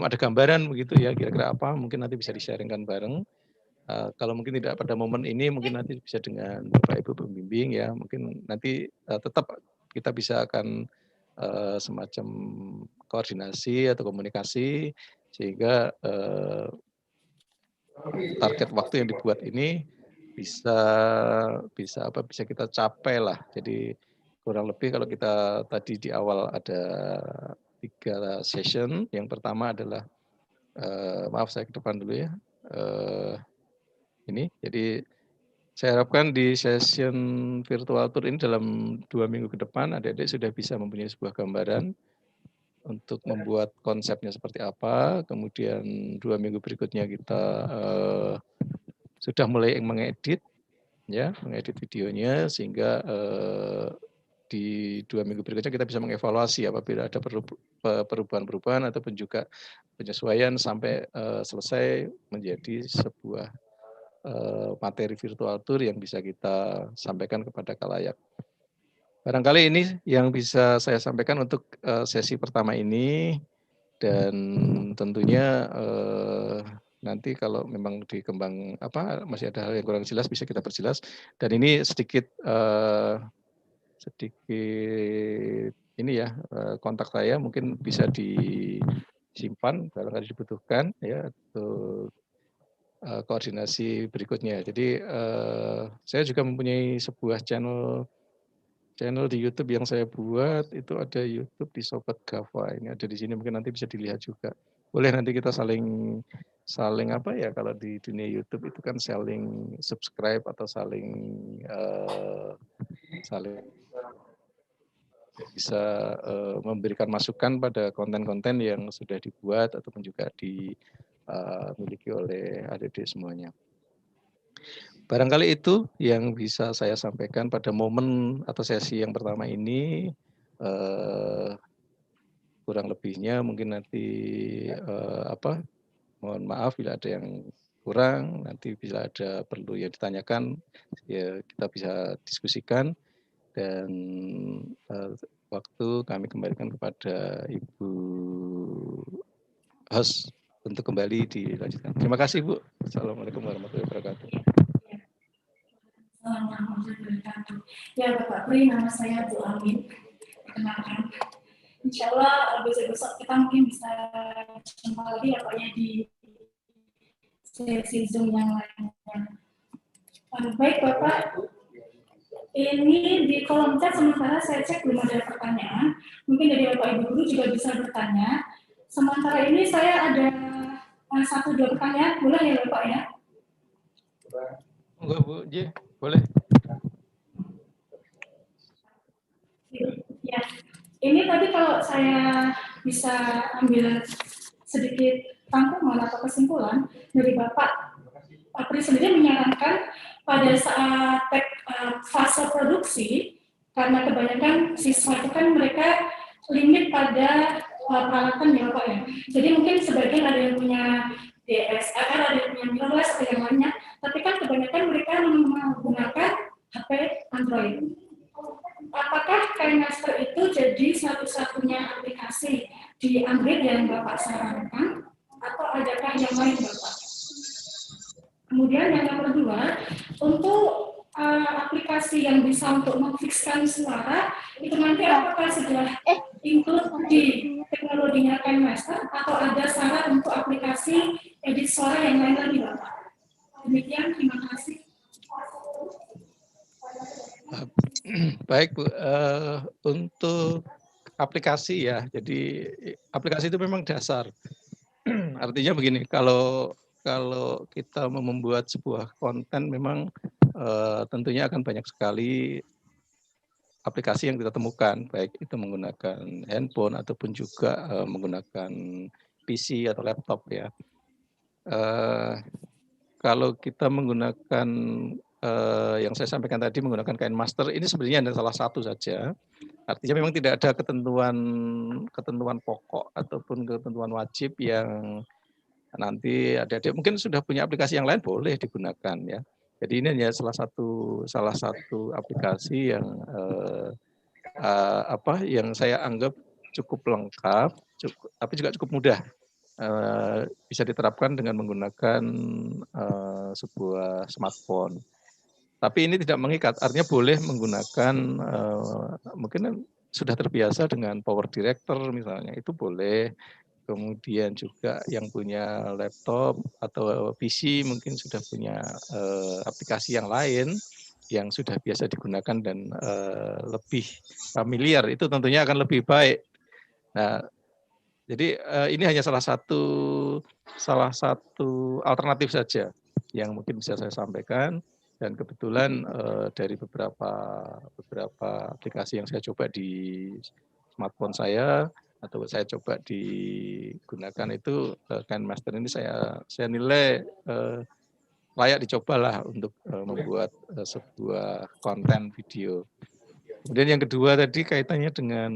ada gambaran begitu ya, kira-kira apa, mungkin nanti bisa di-sharingkan bareng. Kalau mungkin tidak pada momen ini, mungkin nanti bisa dengan Bapak Ibu pembimbing ya, mungkin nanti tetap kita bisa akan semacam koordinasi atau komunikasi sehingga target waktu yang dibuat ini bisa kita capai lah. Jadi kurang lebih kalau kita tadi di awal ada 3 session. Yang pertama adalah maaf saya ke depan dulu ya. Ini jadi saya harapkan di session virtual tour ini dalam 2 minggu ke depan adik-adik sudah bisa mempunyai sebuah gambaran untuk membuat konsepnya seperti apa. Kemudian 2 minggu berikutnya kita sudah mulai mengedit videonya sehingga di 2 minggu berikutnya kita bisa mengevaluasi apabila ada perubahan-perubahan ataupun juga penyesuaian sampai selesai menjadi sebuah materi virtual tour yang bisa kita sampaikan kepada khalayak. Barangkali ini yang bisa saya sampaikan untuk sesi pertama ini, dan tentunya nanti kalau memang dikembang masih ada hal yang kurang jelas bisa kita perjelas. Dan ini sedikit ini ya kontak saya mungkin bisa disimpan barangkali dibutuhkan ya untuk koordinasi berikutnya. Jadi saya juga mempunyai sebuah channel di YouTube yang saya buat, itu ada YouTube di Sobat Gava. Ini ada di sini, mungkin nanti bisa dilihat juga. Boleh nanti kita saling kalau di dunia YouTube itu kan saling subscribe atau saling bisa memberikan masukan pada konten-konten yang sudah dibuat ataupun juga dimiliki oleh adik-adik semuanya. Barangkali itu yang bisa saya sampaikan pada momen atau sesi yang pertama ini. Kurang lebihnya mungkin nanti mohon maaf bila ada yang kurang, nanti bila ada perlu yang ditanyakan ya kita bisa diskusikan, dan waktu kami kembalikan kepada Ibu host untuk kembali dilanjutkan. Terima kasih Bu. Assalamualaikum warahmatullahi wabarakatuh.
warahmatullahi wabarakatuh. Ya Bapak Pri, nama saya Bu Amin. Perkenalkan. Insya Allah besok kita mungkin bisa jumpa lagi ya Pak ya di sesi Zoom yang lainnya. Baik Bapak, ini di kolom chat sementara saya cek belum ada pertanyaan. Mungkin dari Bapak Ibu Guru juga bisa bertanya. Sementara ini saya ada 1-2 pertanyaan, boleh ya Bapak ya?
Enggak Bu, J, boleh.
Ya, ini tadi kalau saya bisa ambil sedikit rangkuman atau kesimpulan dari Bapak, Pak Pri sendiri menyarankan pada saat fase produksi, karena kebanyakan siswa itu kan mereka limit pada peralatan ya Pak ya. Jadi mungkin sebagian ada yang punya DSLR, ada yang punya mirrorless atau yang lainnya, tapi kan kebanyakan mereka menggunakan HP Android. Apakah KineMaster itu jadi satu-satunya aplikasi di Android yang Bapak sarankan, atau adakah yang lain Bapak? Kemudian yang nomor 2, untuk aplikasi yang bisa untuk memfikskan suara, itu nanti apakah sudah include di teknologinya KineMaster, atau ada syarat untuk aplikasi edit suara yang lain lagi Bapak? Demikian, terima kasih.
Baik Bu, untuk aplikasi ya, jadi aplikasi itu memang dasar. Artinya begini, kalau kita mau membuat sebuah konten memang tentunya akan banyak sekali aplikasi yang kita temukan, baik itu menggunakan handphone ataupun juga menggunakan PC atau laptop ya. Kalau kita menggunakan yang saya sampaikan tadi menggunakan KineMaster, ini sebenarnya hanya salah satu saja. Artinya memang tidak ada ketentuan pokok ataupun ketentuan wajib yang nanti adik-adik mungkin sudah punya aplikasi yang lain boleh digunakan ya. Jadi ini hanya salah satu aplikasi yang yang saya anggap cukup lengkap, tapi juga cukup mudah. Bisa diterapkan dengan menggunakan sebuah smartphone. Tapi ini tidak mengikat, artinya boleh menggunakan mungkin sudah terbiasa dengan Power Director misalnya, itu boleh. Kemudian juga yang punya laptop atau PC mungkin sudah punya aplikasi yang lain yang sudah biasa digunakan dan lebih familiar, itu tentunya akan lebih baik. Nah, jadi ini hanya salah satu alternatif saja yang mungkin bisa saya sampaikan, dan kebetulan dari beberapa aplikasi yang saya coba di smartphone saya atau saya coba digunakan itu KineMaster ini saya nilai layak dicobalah untuk membuat sebuah konten video. Kemudian yang kedua tadi kaitannya dengan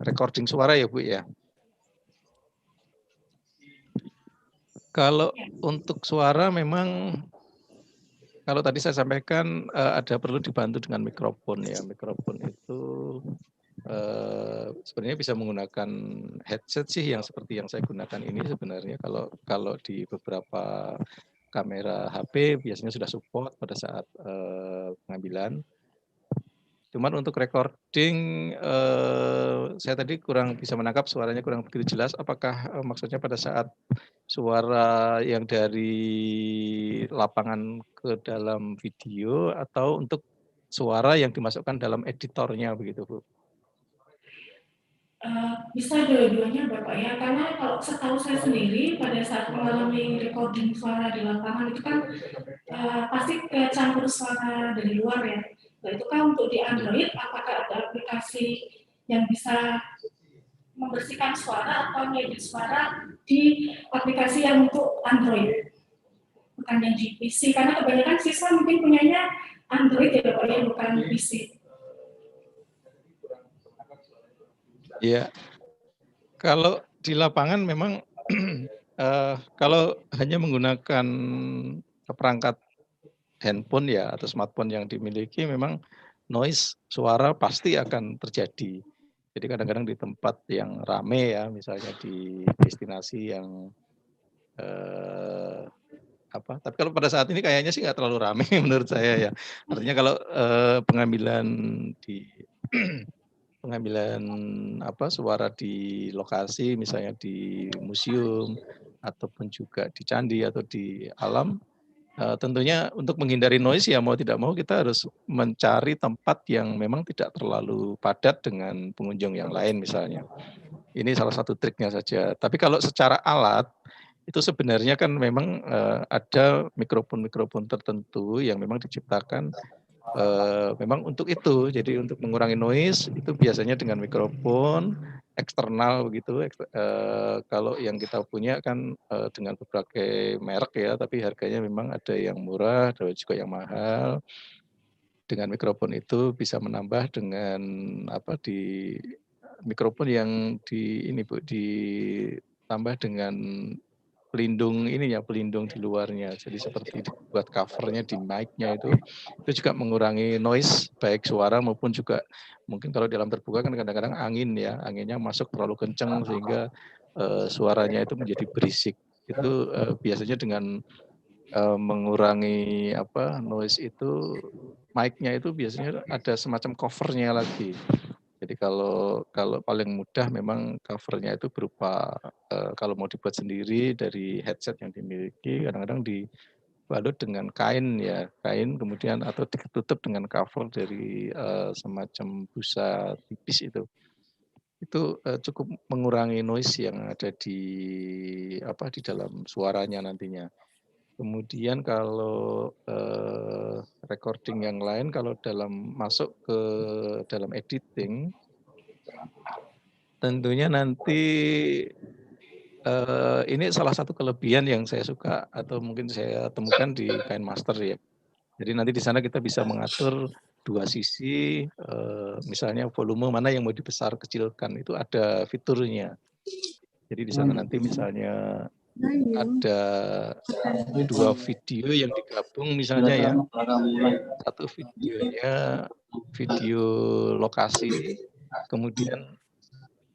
recording suara ya Bu ya. Kalau untuk suara memang kalau tadi saya sampaikan ada perlu dibantu dengan mikrofon ya. Mikrofon itu sebenarnya bisa menggunakan headset sih yang seperti yang saya gunakan ini sebenarnya. Kalau di beberapa kamera HP biasanya sudah support pada saat pengambilan. Cuman untuk recording saya tadi kurang bisa menangkap, suaranya kurang begitu jelas. Apakah maksudnya pada saat suara yang dari lapangan ke dalam video atau untuk suara yang dimasukkan dalam editornya begitu Bu?
Bisa dua-duanya Bapak ya, karena kalau setahu saya sendiri pada saat mengalami recording suara di lapangan itu kan pasti kecampur suara dari luar ya. Nah itu kan untuk di Android, apakah ada aplikasi yang bisa membersihkan suara atau ngedit suara di aplikasi yang untuk Android, bukan yang di PC, karena kebanyakan siswa mungkin punyanya Android ya Bapak ya, bukan PC.
Ya, kalau di lapangan memang kalau hanya menggunakan perangkat handphone ya atau smartphone yang dimiliki, memang noise suara pasti akan terjadi. Jadi kadang-kadang di tempat yang ramai ya, misalnya di destinasi yang apa. Tapi kalau pada saat ini kayaknya sih nggak terlalu ramai menurut saya ya. Artinya kalau pengambilan di pengambilan apa suara di lokasi, misalnya di museum ataupun juga di candi atau di alam, tentunya untuk menghindari noise ya mau tidak mau kita harus mencari tempat yang memang tidak terlalu padat dengan pengunjung yang lain misalnya. Ini salah satu triknya saja. Tapi kalau secara alat itu sebenarnya kan memang ada mikrofon-mikrofon tertentu yang memang diciptakan memang untuk itu. Jadi untuk mengurangi noise itu biasanya dengan mikrofon eksternal begitu. Kalau yang kita punya kan dengan berbagai merek ya, tapi harganya memang ada yang murah, ada juga yang mahal. Dengan mikrofon itu bisa menambah dengan apa di mikrofon yang di ini Bu ditambah dengan pelindung ininya, pelindung di luarnya. Jadi seperti dibuat covernya di mic-nya itu juga mengurangi noise baik suara maupun juga mungkin kalau di dalam terbuka kan kadang-kadang angin ya, anginnya masuk terlalu kencang sehingga suaranya itu menjadi berisik. Itu biasanya dengan mengurangi apa noise itu mic-nya itu biasanya ada semacam covernya lagi. Jadi kalau paling mudah memang covernya itu berupa kalau mau dibuat sendiri dari headset yang dimiliki kadang-kadang dibalut dengan kain ya, kain kemudian atau ditutup dengan cover dari semacam busa tipis itu. Itu cukup mengurangi noise yang ada di apa di dalam suaranya nantinya. Kemudian kalau recording yang lain kalau dalam masuk ke dalam editing tentunya nanti ini salah satu kelebihan yang saya suka atau mungkin saya temukan di KineMaster ya. Jadi nanti di sana kita bisa mengatur dua sisi, misalnya volume mana yang mau dibesar kecilkan itu ada fiturnya. Jadi di sana nanti misalnya ada dua video yang digabung misalnya ya. Satu videonya video lokasi, kemudian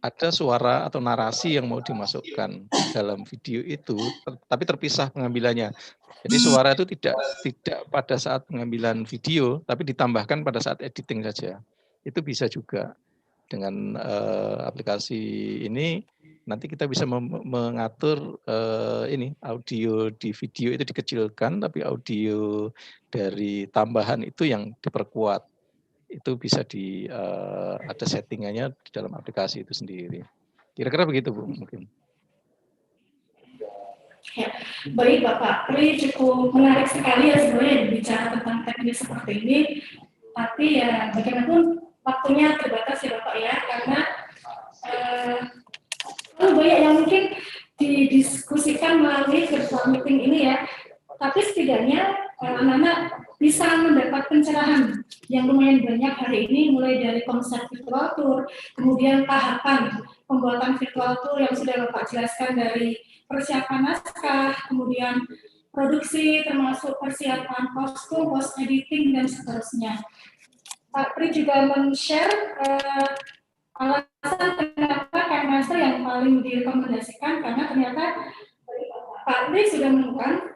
ada suara atau narasi yang mau dimasukkan dalam video itu, tapi terpisah pengambilannya. Jadi suara itu tidak pada saat pengambilan video, tapi ditambahkan pada saat editing saja. Itu bisa juga dengan aplikasi ini. Nanti kita bisa mengatur ini audio di video itu dikecilkan, tapi audio dari tambahan itu yang diperkuat. Itu bisa ada settingannya di dalam aplikasi itu sendiri. Kira-kira begitu Bu mungkin.
Ya, baik Bapak, ini cukup menarik sekali ya sebenarnya bicara tentang teknik seperti ini. Tapi ya bagaimanapun waktunya terbatas ya Bapak ya, karena banyak yang mungkin didiskusikan melalui virtual meeting ini ya. Tapi setidaknya anak-anak bisa mendapat pencerahan yang lumayan banyak hari ini, mulai dari konsep virtual tour, kemudian tahapan pembuatan virtual tour yang sudah Bapak jelaskan dari persiapan naskah, kemudian produksi, termasuk persiapan kostum, post editing, dan seterusnya. Pak Pri juga men-share alasan kenapa KineMaster yang paling direkomendasikan, karena ternyata Pak Pri sudah menemukan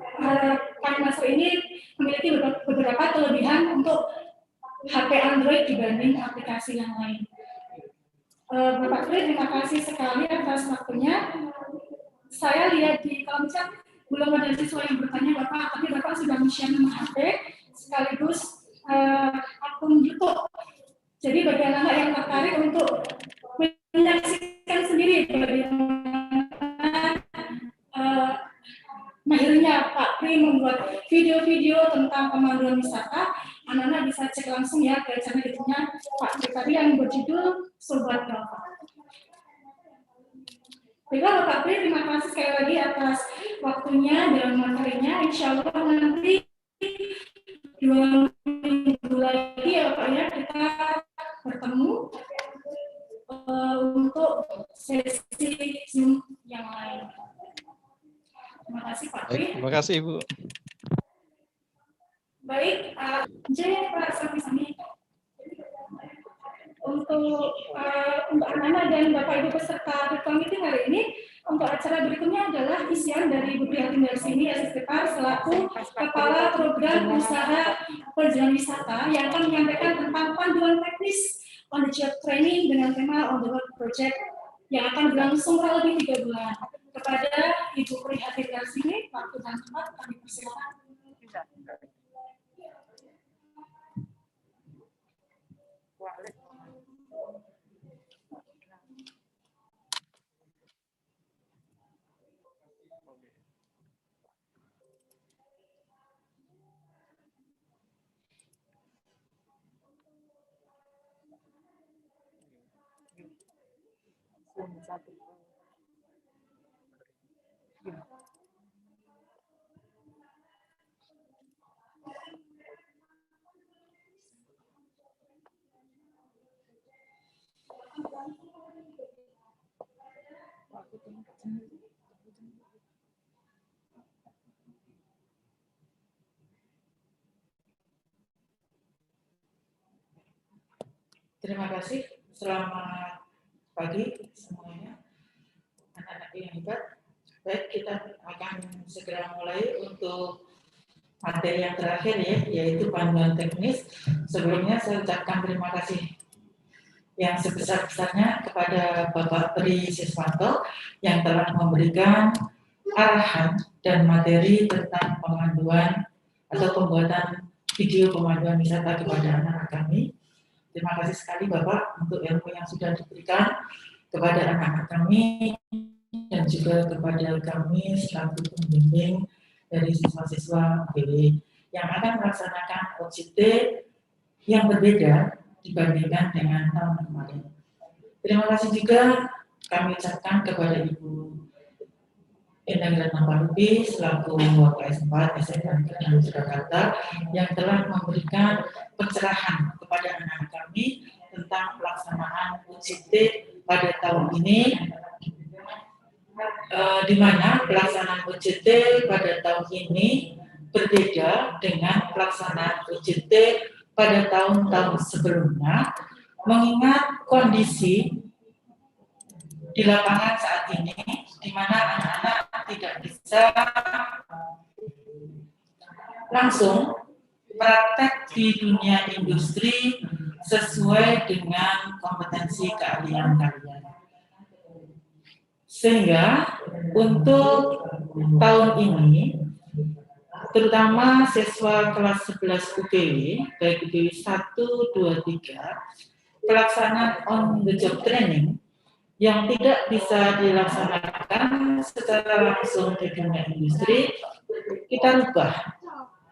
KineMaster ini memiliki beberapa kelebihan untuk HP Android dibanding aplikasi yang lain. Bapak Pri, terima kasih sekali atas waktunya. Saya lihat di kolom chat belum ada siswa yang bertanya Bapak, tapi Bapak sudah men-share nama HP sekaligus akun YouTube. Jadi bagi anak-anak yang tertarik untuk menyaksikan sendiri bagaimana mahirnya Pak Pri membuat video-video tentang pemanduan wisata, anak-anak bisa cek langsung ya ke channel YouTube-nya Pak Pri tadi yang berjudul Sobat Bapak. Baiklah Bapak Pri, terima kasih sekali lagi atas waktunya dan materinya. Insya Allah nanti 2 minggu lagi ya Pak ya kita bertemu untuk sesi Zoom yang lain. Terima kasih Pak Pri.
Terima kasih Ibu.
Baik, J Pak Sami-Sami. Untuk anak-anak dan Bapak Ibu peserta virtual meeting hari ini, Untuk acara berikutnya adalah isian dari Bu Prihatin dari sini, SSTK selaku Kepala Program Usaha Perjalanan Wisata yang akan menyampaikan tentang panduan teknis on the job training dengan tema on the work project yang akan berlangsung kurang lebih 3 bulan. Kepada Ibu Prihatin dari sini, waktu dan tempat kami persilakan.
Terima kasih. Selamat pagi semuanya, anak-anak yang hebat. Baik, kita akan segera mulai untuk materi yang terakhir ya, yaitu panduan teknis. Sebelumnya saya ucapkan terima kasih yang sebesar-besarnya kepada Bapak Tri Siswanto yang telah memberikan arahan dan materi tentang pemanduan atau pembuatan video pemanduan wisata kepada anak-anak kami. Terima kasih sekali Bapak untuk ilmu yang sudah diberikan kepada anak-anak kami dan juga kepada kami selaku pembimbing dari siswa-siswa UPW yang akan melaksanakan OJT yang berbeda dibandingkan dengan tahun kemarin. Terima kasih juga kami ucapkan kepada Ibu Endang Ratna Palupi selaku WKS 4 SMK Negeri Surakarta yang telah memberikan pencerahan kepada anak-anak kami tentang pelaksanaan UJT pada tahun ini, di mana pelaksanaan UJT pada tahun ini berbeda dengan pelaksanaan UJT pada tahun-tahun sebelumnya, mengingat kondisi di lapangan saat ini, di mana anak-anak tidak bisa langsung praktek di dunia industri sesuai dengan kompetensi keahlian kalian. Sehingga untuk tahun ini, terutama siswa kelas 11 UPW, baik UPW 1, 2, 3, pelaksanaan on the job training yang tidak bisa dilaksanakan secara langsung di dunia industri, kita rubah.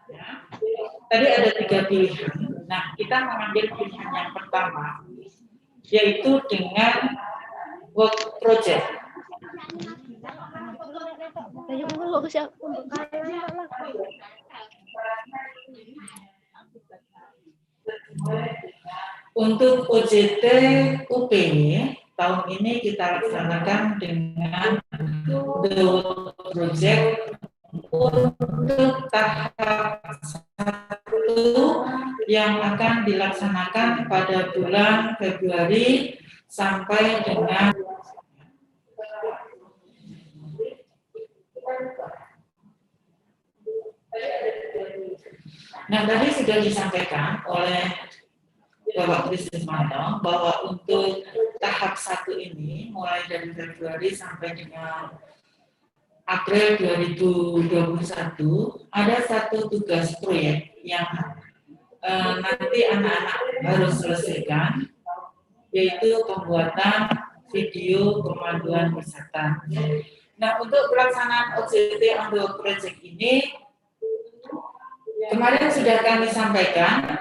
Ya. Tadi ada 3 pilihan. Nah, kita mengambil pilihan yang pertama, yaitu dengan work project. Untuk OJT UPW, tahun ini kita laksanakan dengan the project untuk tahap 1 yang akan dilaksanakan pada bulan Februari sampai dengan tadi sudah disampaikan oleh Bapak Tri Siswanto bahwa untuk tahap 1 ini mulai dari Februari sampai dengan April 2021 ada satu tugas proyek yang nanti anak-anak harus selesaikan, yaitu pembuatan video pemanduan wisata. Nah, untuk pelaksanaan OJT on the work project ini kemarin sudah kami sampaikan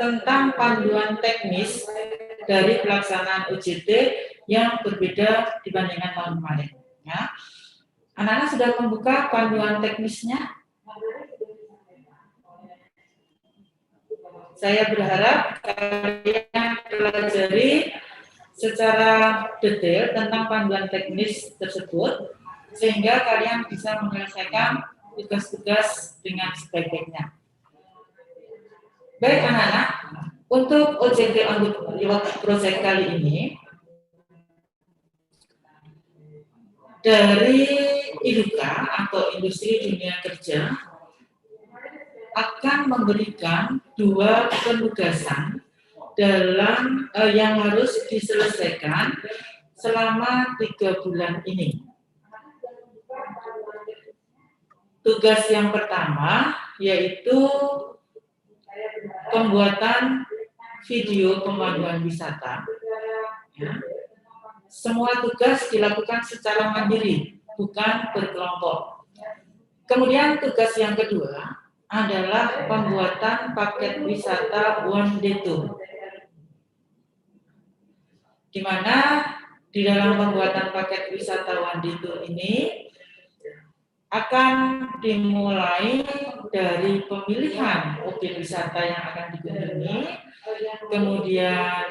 tentang panduan teknis dari pelaksanaan OJT yang berbeda dibandingkan tahun kemarin. Ya. Anak-anak sudah membuka panduan teknisnya. Saya berharap kalian pelajari secara detail tentang panduan teknis tersebut, sehingga kalian bisa menyelesaikan tugas-tugas dengan sebaik-baiknya. Baik anak-anak, untuk OJT on the work project kali ini, dari IDUKA atau Industri Dunia Kerja akan memberikan 2 penugasan dalam yang harus diselesaikan selama 3 bulan ini. Tugas yang pertama yaitu pembuatan video pemanduan wisata. Ya. Semua tugas dilakukan secara mandiri, bukan berkelompok. Kemudian tugas yang kedua adalah pembuatan paket wisata one day tour. Di mana di dalam pembuatan paket wisata one day tour ini akan dimulai dari pemilihan objek wisata yang akan dikunjungi, kemudian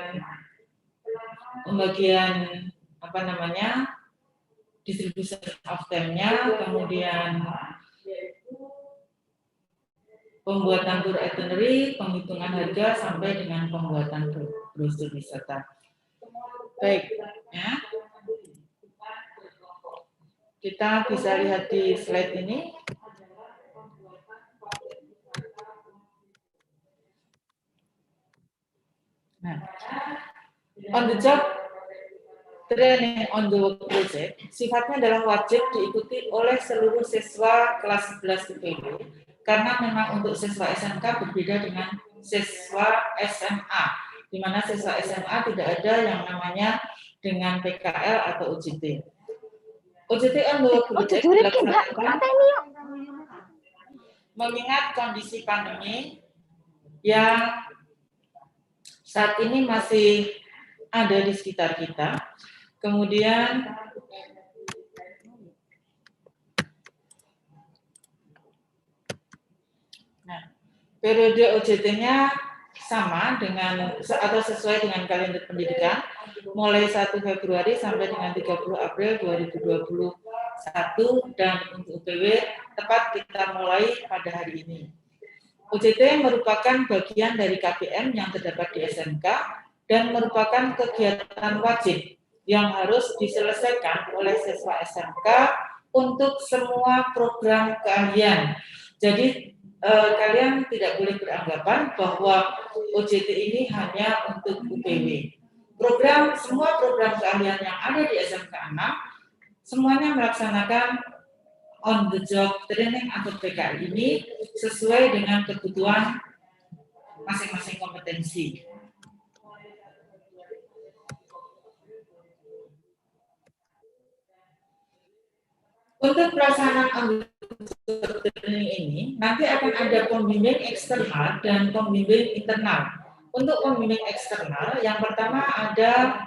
pembagian distribution of time-nya, kemudian pembuatan tour itinerary, penghitungan harga sampai dengan pembuatan brosur wisata. Baik, ya. Kita bisa lihat di slide ini. Nah, on the job training on the work project sifatnya adalah wajib diikuti oleh seluruh siswa kelas 11 IPB karena memang untuk siswa SMK berbeda dengan siswa SMA, di mana siswa SMA tidak ada yang namanya dengan PKL atau OJT. OJT on the work project dilaksanakan mengingat kondisi pandemi yang saat ini masih ada di sekitar kita. Kemudian periode OJT-nya sama dengan atau sesuai dengan kalender pendidikan mulai 1 Februari sampai dengan 30 April 2021 dan untuk UPW tepat kita mulai pada hari ini. OJT merupakan bagian dari KPM yang terdapat di SMK dan merupakan kegiatan wajib yang harus diselesaikan oleh siswa SMK untuk semua program keahlian. Jadi kalian tidak boleh beranggapan bahwa OJT ini hanya untuk UPW. Semua program keahlian yang ada di SMK 6 semuanya melaksanakan on the job training atau PKL ini sesuai dengan kebutuhan masing-masing kompetensi. Untuk pelaksanaan on the job training ini nanti akan ada pembimbing eksternal dan pembimbing internal. Untuk pembimbing eksternal yang pertama ada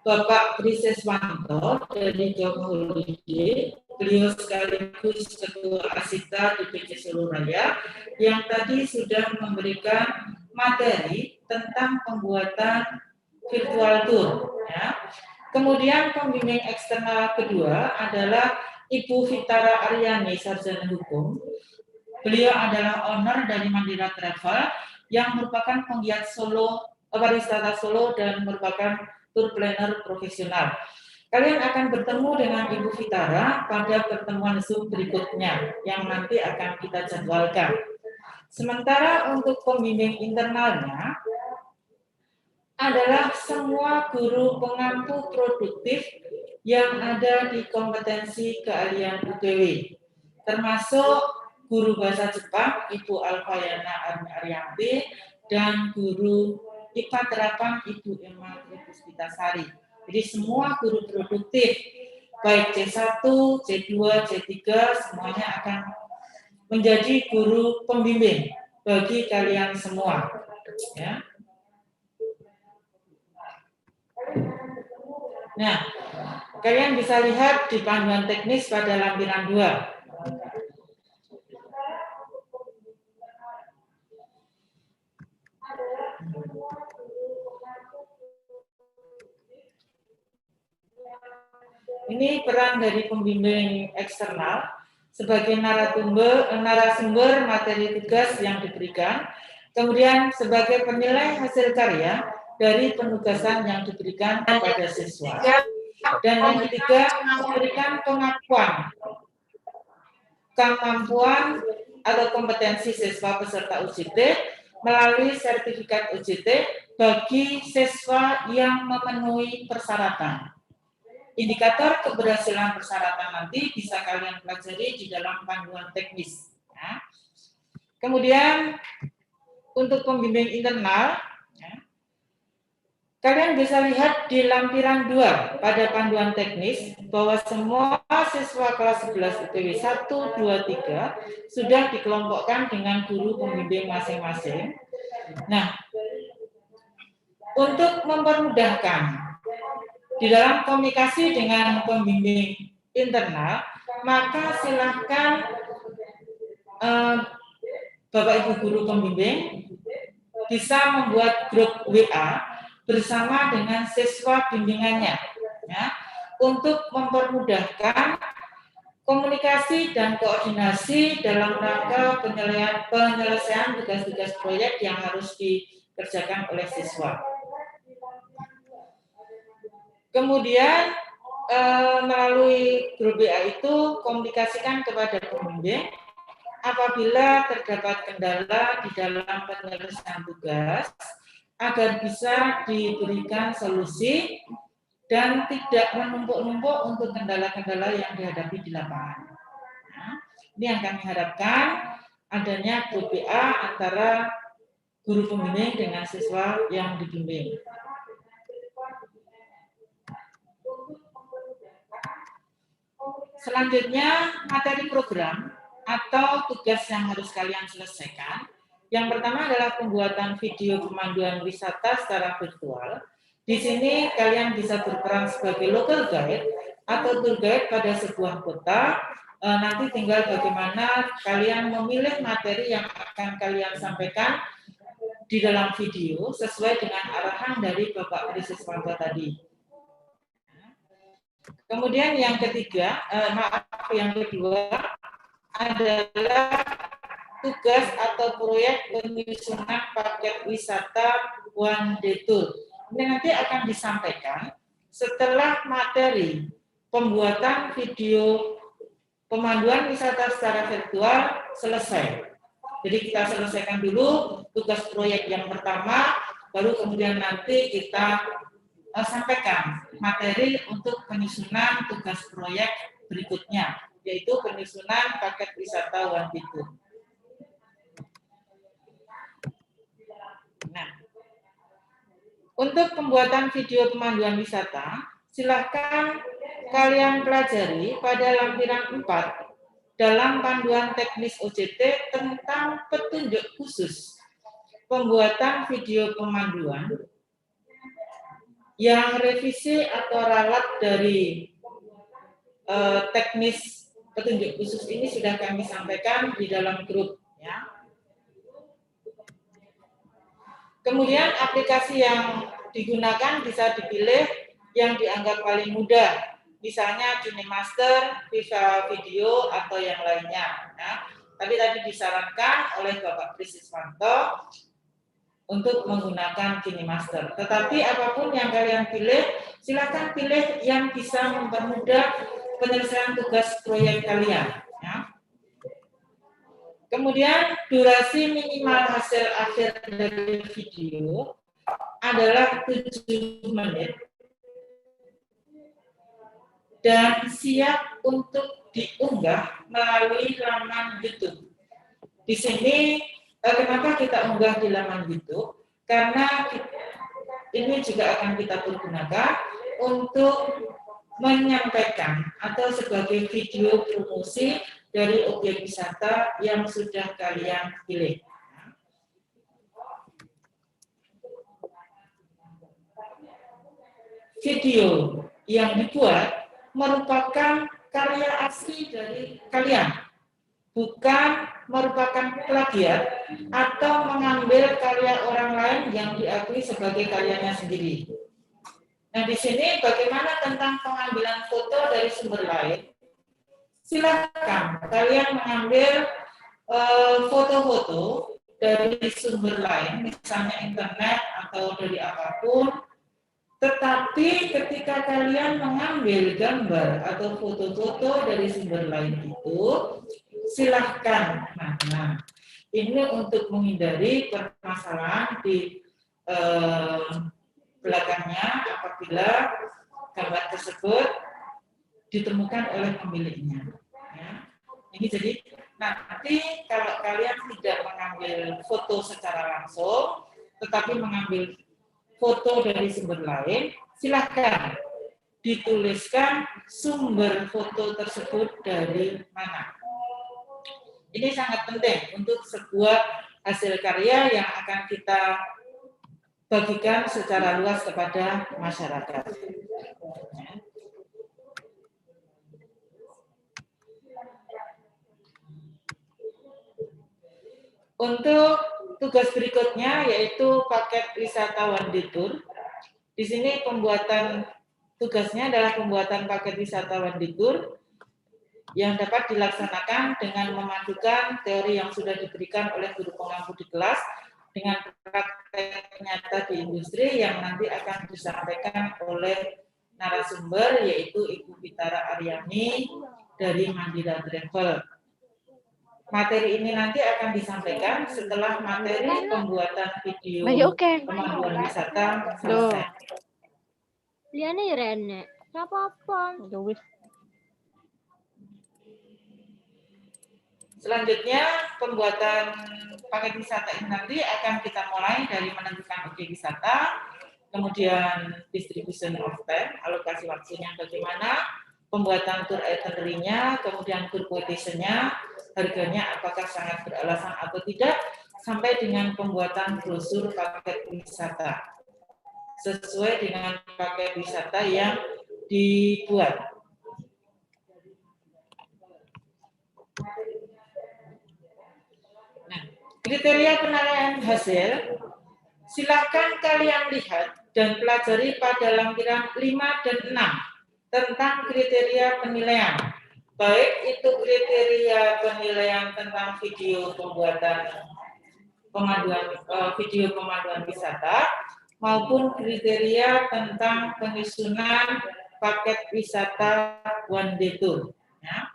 Bapak Bri Seswanto dari Job Holiday, beliau sekaligus Ketua Asita di PC Solo Raya yang tadi sudah memberikan materi tentang pembuatan virtual tour. Ya. Kemudian pembimbing eksternal kedua adalah Ibu Vitara Aryani, Sarjana Hukum. Beliau adalah owner dari Mandira Travel yang merupakan penggiat pariwisata Solo dan merupakan tour planner profesional. Kalian akan bertemu dengan Ibu Vitara pada pertemuan Zoom berikutnya yang nanti akan kita jadwalkan. Sementara untuk pembimbing internalnya adalah semua guru pengampu produktif yang ada di kompetensi keahlian UPW, termasuk guru bahasa Jepang Ibu Alfayana Ariyanti dan guru IPA terapan Ibu Emma Puspitasari. Jadi semua guru produktif baik C1, C2, C3 semuanya akan menjadi guru pembimbing bagi kalian semua. Ya. Nah, kalian bisa lihat di panduan teknis pada lampiran 2. Ini peran dari pembimbing eksternal sebagai narasumber materi tugas yang diberikan, kemudian sebagai penilai hasil karya dari penugasan yang diberikan kepada siswa. Dan yang ketiga, memberikan pengakuan kemampuan atau kompetensi siswa peserta UJT melalui sertifikat UJT bagi siswa yang memenuhi persyaratan. Indikator keberhasilan persyaratan nanti bisa kalian pelajari di dalam panduan teknis. Ya. Kemudian untuk pembimbing internal, ya, kalian bisa lihat di lampiran 2 pada panduan teknis bahwa semua siswa kelas 11 IPW 1, 2, 3 sudah dikelompokkan dengan guru pembimbing masing-masing. Nah, untuk mempermudahkan di dalam komunikasi dengan pembimbing internal, maka silahkan Bapak Ibu guru pembimbing bisa membuat grup WA bersama dengan siswa bimbingannya, ya, untuk mempermudahkan komunikasi dan koordinasi dalam rangka penyelesaian tugas-tugas proyek yang harus dikerjakan oleh siswa. Kemudian melalui grup WA itu komunikasikan kepada pembimbing apabila terdapat kendala di dalam penyelesaian tugas agar bisa diberikan solusi dan tidak menumpuk-numpuk untuk kendala-kendala yang dihadapi di lapangan. Nah, ini yang kami harapkan adanya grup WA antara guru pembimbing dengan siswa yang dibimbing. Selanjutnya, materi program atau tugas yang harus kalian selesaikan. Yang pertama adalah pembuatan video pemanduan wisata secara virtual. Di sini kalian bisa berperan sebagai local guide atau tour guide pada sebuah kota. Nanti tinggal bagaimana kalian memilih materi yang akan kalian sampaikan di dalam video sesuai dengan arahan dari Bapak Trisiswanto tadi. Kemudian yang ketiga, yang kedua adalah tugas atau proyek penyusunan paket wisata One Day Tour. Ini nanti akan disampaikan setelah materi pembuatan video pemanduan wisata secara virtual selesai. Jadi kita selesaikan dulu tugas proyek yang pertama, baru kemudian nanti kita sampaikan materi untuk penyusunan tugas proyek berikutnya, yaitu penyusunan paket wisata One Day Tour. Nah, untuk pembuatan video pemanduan wisata, silakan kalian pelajari pada lampiran 4 dalam panduan teknis OJT tentang petunjuk khusus pembuatan video pemanduan yang revisi atau ralat dari teknis petunjuk khusus ini sudah kami sampaikan di dalam grup, ya. Kemudian aplikasi yang digunakan bisa dipilih yang dianggap paling mudah, misalnya KineMaster, Viva Video atau yang lainnya. Ya. Tapi tadi disarankan oleh Bapak Trisiswanto untuk menggunakan KineMaster. Tetapi apapun yang kalian pilih, silakan pilih yang bisa mempermudah penyelesaian tugas proyek kalian. Ya. Kemudian durasi minimal hasil akhir dari video adalah 7 menit dan siap untuk diunggah melalui laman YouTube. Di sini kenapa kita unggah di laman YouTube? Karena ini juga akan kita pergunakan untuk menyampaikan atau sebagai video promosi dari objek wisata yang sudah kalian pilih. Video yang dibuat merupakan karya asli dari kalian, bukan merupakan plagiat atau mengambil karya orang lain yang diakui sebagai karyanya sendiri. Nah, di sini bagaimana tentang pengambilan foto dari sumber lain? Silakan kalian mengambil foto-foto dari sumber lain, misalnya internet atau dari apapun. Tetapi ketika kalian mengambil gambar atau foto-foto dari sumber lain itu, silahkan. Nah, ini untuk menghindari permasalahan di belakangnya apabila gambar tersebut ditemukan oleh pemiliknya. Ya. Ini jadi nanti kalau kalian tidak mengambil foto secara langsung, tetapi mengambil foto dari sumber lain, silahkan dituliskan sumber foto tersebut dari mana. Ini sangat penting untuk sebuah hasil karya yang akan kita bagikan secara luas kepada masyarakat. Untuk tugas berikutnya yaitu paket wisata one day tour. Di sini tugasnya adalah pembuatan paket wisata one day tour yang dapat dilaksanakan dengan memadukan teori yang sudah diberikan oleh guru pengampu di kelas dengan praktek nyata di industri yang nanti akan disampaikan oleh narasumber yaitu Ibu Vitara Aryani dari Mandira Travel. Materi ini nanti akan disampaikan setelah materi pembuatan video pemanduan wisata selesai.
Liane Rene, apa-apa.
Selanjutnya, pembuatan paket wisata ini nanti akan kita mulai dari menentukan objek wisata, kemudian distribution of time, alokasi waktunya bagaimana, pembuatan tour itinerary-nya, kemudian tour quotation-nya, harganya apakah sangat beralasan atau tidak, sampai dengan pembuatan brosur paket wisata sesuai dengan paket wisata yang dibuat. Nah, kriteria penilaian hasil silakan kalian lihat dan pelajari pada lampiran 5 dan 6 tentang kriteria penilaian. Baik itu kriteria penilaian tentang video pemanduan wisata maupun kriteria tentang penyusunan paket wisata one day tour. Ya.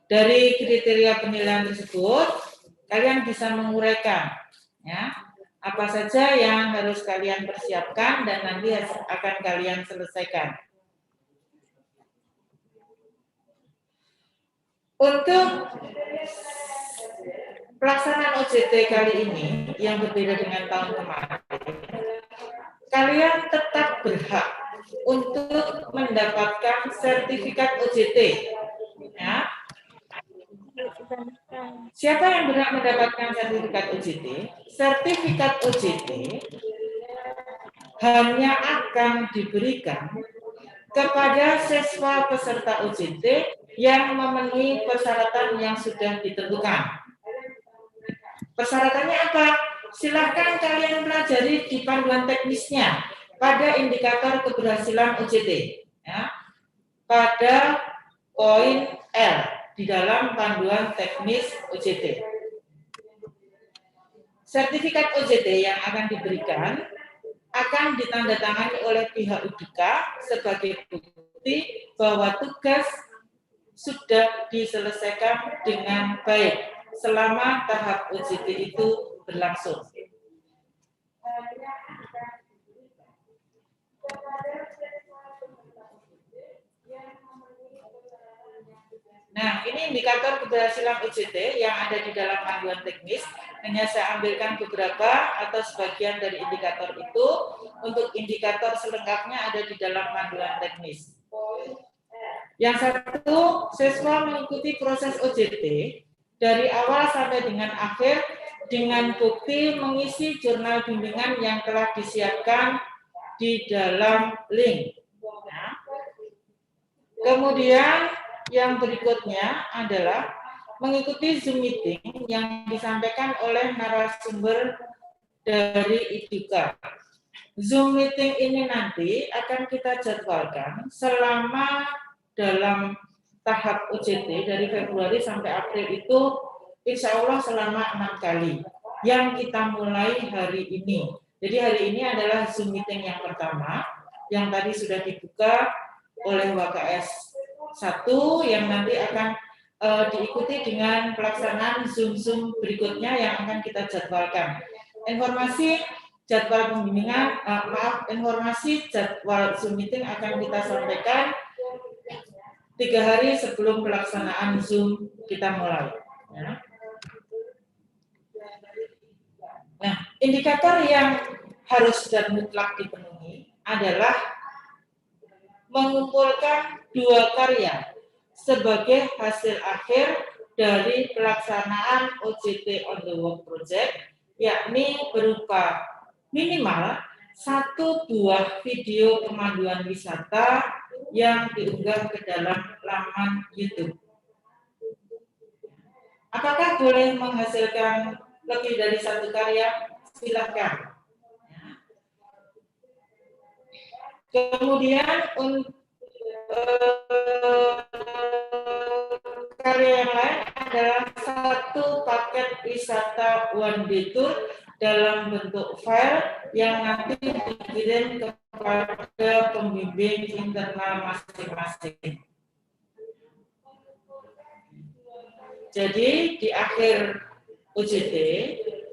Dari kriteria penilaian tersebut, kalian bisa menguraikan ya, apa saja yang harus kalian persiapkan dan nanti akan kalian selesaikan. Untuk pelaksanaan OJT kali ini yang berbeda dengan tahun kemarin, kalian tetap berhak untuk mendapatkan sertifikat OJT. Ya. Siapa yang berhak mendapatkan sertifikat OJT? Sertifikat OJT hanya akan diberikan kepada siswa peserta OJT yang memenuhi persyaratan yang sudah ditentukan. Persyaratannya apa? Silahkan kalian pelajari di panduan teknisnya pada indikator keberhasilan OJT. Ya. Pada poin L di dalam panduan teknis OJT. Sertifikat OJT yang akan diberikan akan ditandatangani oleh pihak UDK sebagai bukti bahwa tugas sudah diselesaikan dengan baik selama tahap OJT itu berlangsung. Nah, ini indikator keberhasilan OJT yang ada di dalam panduan teknis. Hanya saya ambilkan beberapa atau sebagian dari indikator itu. Untuk indikator selengkapnya ada di dalam panduan teknis. Yang satu, siswa mengikuti proses OJT dari awal sampai dengan akhir dengan bukti mengisi jurnal bimbingan yang telah disiapkan di dalam link. Nah, kemudian yang berikutnya adalah mengikuti Zoom meeting yang disampaikan oleh narasumber dari IDUKA. Zoom meeting ini nanti akan kita jadwalkan selama dalam tahap OJT dari Februari sampai April itu insya Allah selama 6 kali yang kita mulai hari ini Jadi hari ini adalah Zoom meeting yang pertama, yang tadi sudah dibuka oleh WKS 1, yang nanti akan diikuti dengan pelaksanaan Zoom berikutnya yang akan kita jadwalkan. Informasi jadwal pembimbingan, informasi jadwal Zoom meeting akan kita sampaikan 3 hari sebelum pelaksanaan Zoom kita mulai. Ya. Nah, indikator yang harus dan mutlak dipenuhi adalah mengumpulkan 2 karya sebagai hasil akhir dari pelaksanaan OJT on the Work Project, yakni berupa minimal 1 buah video pemanduan wisata yang diunggah ke dalam laman YouTube. Apakah boleh menghasilkan lebih dari 1 karya? Silakan. Kemudian karya yang lain adalah 1 paket wisata one day tour dalam bentuk file yang nanti dikirim kepada pembimbing internal masing-masing. Jadi di akhir OJT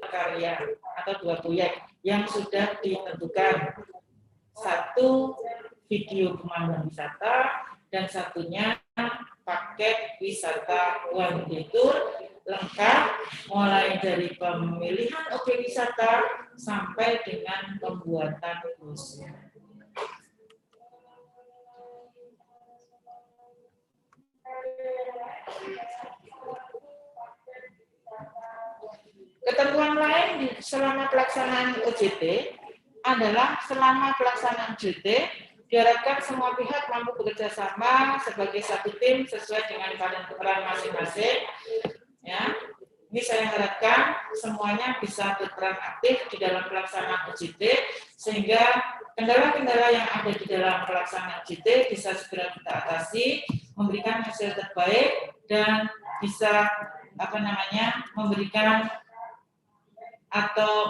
karya atau 2 proyek yang sudah ditentukan, 1 video pemanduan wisata dan 1-nya paket wisata one day tour lengkap mulai dari pemilihan objek wisata sampai dengan pembuatan brosur. Ketentuan lain selama pelaksanaan OJT adalah selama pelaksanaan OJT diharapkan semua pihak mampu bekerja sama sebagai satu tim sesuai dengan peran masing-masing. Ya, ini saya harapkan semuanya bisa berperan aktif di dalam pelaksanaan OJT sehingga kendala-kendala yang ada di dalam pelaksanaan OJT bisa segera kita atasi, memberikan hasil terbaik dan bisa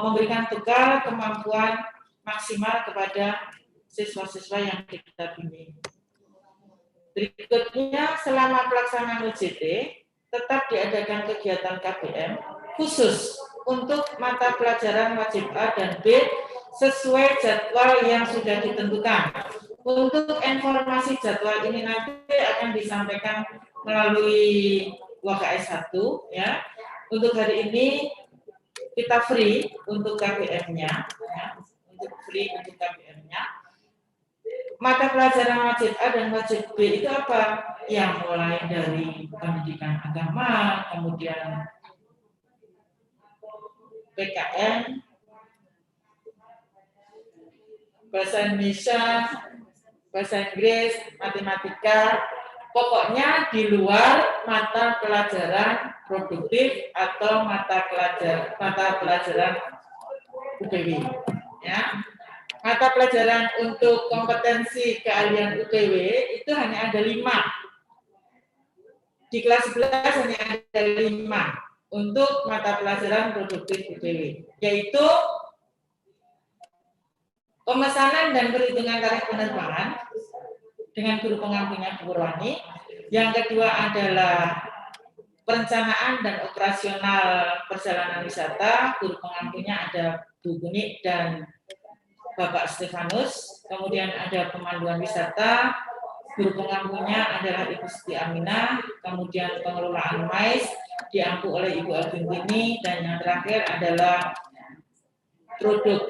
memberikan bekal kemampuan maksimal kepada siswa-siswa yang kita bimbing. Berikutnya, selama pelaksanaan OJT, tetap diadakan kegiatan KBM khusus untuk mata pelajaran wajib A dan B sesuai jadwal yang sudah ditentukan. Untuk informasi jadwal ini nanti akan disampaikan melalui WKS 1. Ya. Untuk hari ini kita free untuk KBM-nya. Ya. Untuk free untuk KBM-nya. Mata pelajaran wajib A dan wajib B itu apa? Yang mulai dari pendidikan agama, kemudian PKN, bahasa Indonesia, bahasa Inggris, matematika, pokoknya di luar mata pelajaran produktif atau mata pelajaran UPW. Ya. Mata pelajaran untuk kompetensi keahlian UPW itu hanya ada 5. Di kelas 11 hanya ada 5 untuk mata pelajaran produktif UPW, yaitu pemesanan dan perhitungan tarif penerbangan dengan guru pengampunya Bu Purwani. Yang kedua adalah perencanaan dan operasional perjalanan wisata, guru pengampunya ada Bu Gunik dan Bapak Stefanus. Kemudian ada pemanduan wisata, guru pengampunya adalah Ibu Siti Aminah. Kemudian pengelolaan MAIS diampu oleh Ibu Alvintini, dan yang terakhir adalah produk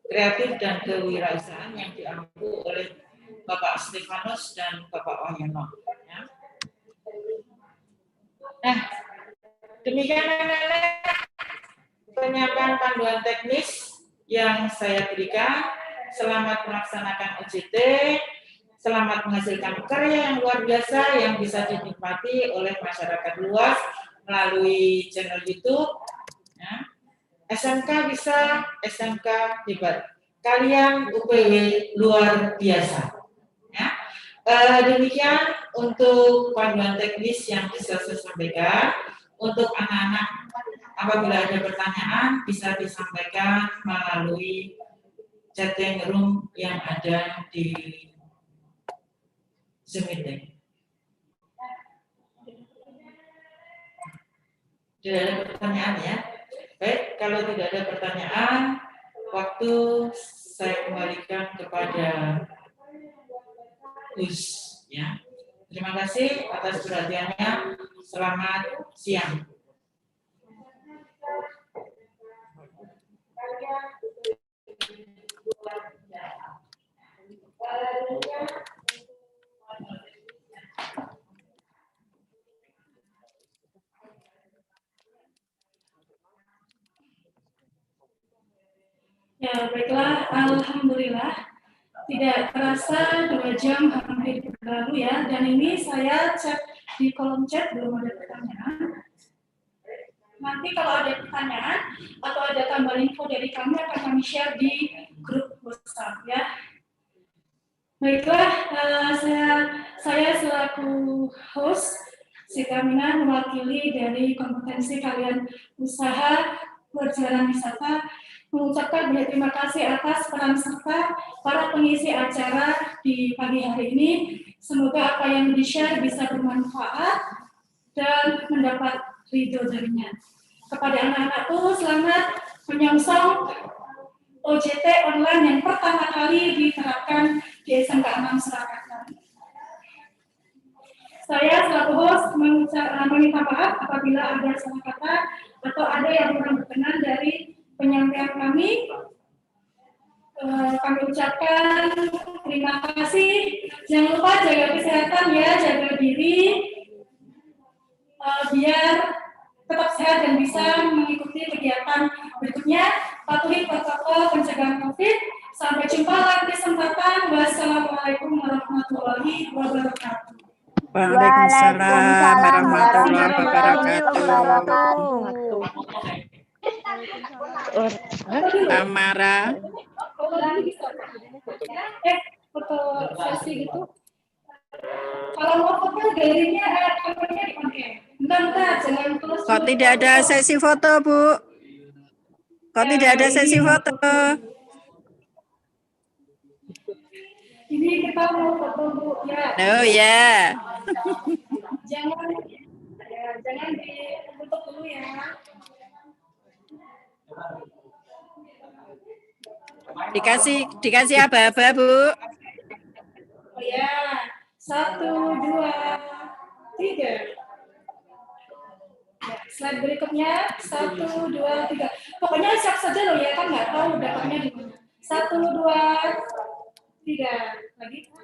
kreatif dan kewirausahaan yang diampu oleh Bapak Stefanus dan Bapak Wahyono. Ya. Nah, demikian anak-anak penyiapan panduan teknis yang saya berikan. Selamat melaksanakan OJT, selamat menghasilkan karya yang luar biasa yang bisa dinikmati oleh masyarakat luas melalui channel YouTube. Ya. SMK bisa, SMK hebat. Kalian UPW luar biasa. Ya. Demikian untuk panduan teknis yang bisa saya sampaikan. Untuk anak-anak, apabila ada pertanyaan bisa disampaikan melalui chatting room yang ada di Zoom meeting. Tidak ada pertanyaan ya? Baik, kalau tidak ada pertanyaan, waktu saya kembalikan kepada Us. Ya. Terima kasih atas perhatiannya. Selamat siang.
Ya, baiklah, alhamdulillah. Tidak terasa 2 jam hampir berlalu ya, dan ini saya cek di kolom chat belum ada pertanyaan. Nanti kalau ada pertanyaan atau ada tambahan info dari kami akan kami share di grup WhatsApp ya. Baiklah, saya selaku host Siti Aminah mewakili dari kompetensi kalian usaha perjalanan wisata mengucapkan banyak terima kasih atas peran serta para pengisi acara di pagi hari ini. Semoga apa yang di-share bisa bermanfaat dan mendapat ridho darinya. Kepada anak-anakku, selamat menyongsong OJT online yang pertama kali diterapkan di SMK 6 Surakarta. Saya selaku host meminta maaf apabila ada salah kata atau ada yang kurang berkenan dari penyampaian kami. Kami ucapkan terima kasih. Jangan lupa jaga kesehatan ya, jaga diri biar tetap sehat dan bisa mengikuti kegiatan berikutnya. Patuhi protokol pencegahan COVID. Sampai jumpa lain kesempatan. Wassalamualaikum warahmatullahi wabarakatuh.
Waalaikumsalam warahmatullahi wabarakatuh. Amara.
Foto sesi gitu. Kalau mau foto galerinya kameranya dipakai. Bentar, jangan terus.
Kok tidak ada sesi foto, Bu? Kok tidak ada sesi foto?
Ini kita mau foto, Bu. Ya.
Oh ya.
Jangan ditutup dulu ya.
Dikasih aba-aba, Bu.
Oh ya. 1, 2, 3. Ya, slide berikutnya 1, 2, 3. Pokoknya siap saja loh ya, kan nggak tahu dapatnya di mana. 1, 2, 3. Lagi. 1,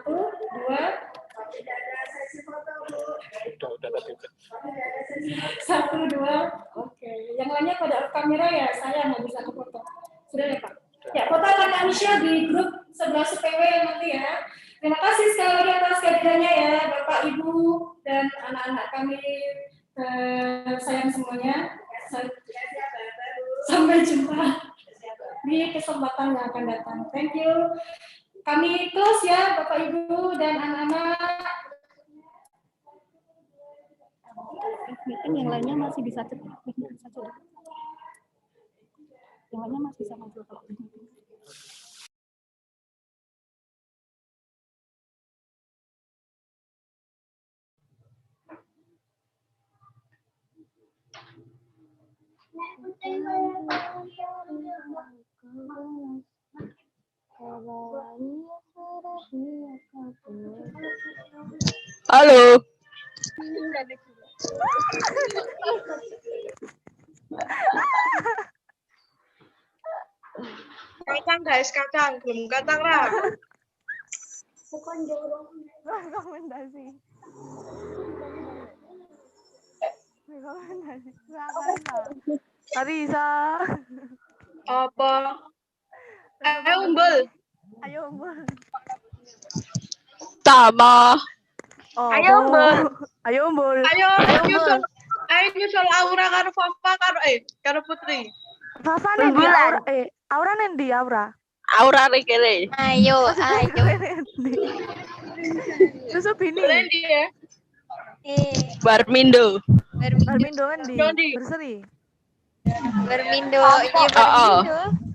2. Tidak ada sesi foto, Bu.
Udah tadi.
1, 2. Oke. Yang lainnya pada off kamera ya, saya nggak bisa ke foto. Sudah ya, Pak? Ya, foto akan kami share di grup 11 PW nanti ya. Terima kasih sekali lagi atas kehadirannya ya, Bapak, Ibu, dan anak-anak kami sayang semuanya. Sampai jumpa di kesempatan yang akan datang. Thank you. Kami close ya, Bapak, Ibu, dan anak-anak.
Meeting yang lainnya masih bisa cepat. Yang lainnya masih bisa maju kalau meeting.
Halo. Kacang guys, kacang belum kacang lah.
Rekomendasi. Arisa.
Apa? Ayo umbul.
Ayo umbul.
Sama. Ayo umbul.
Ayo umbul.
Ayo nyusul Aura karo Fafa karo Putri.
Fafa nih di Aura. Aura nendi Aura.
Aura kene.
Ayo.
Susu bini.
Nendi ya? Barmindo.
Barmindo nendi? Berseri.
Bermindo, iya bermindo.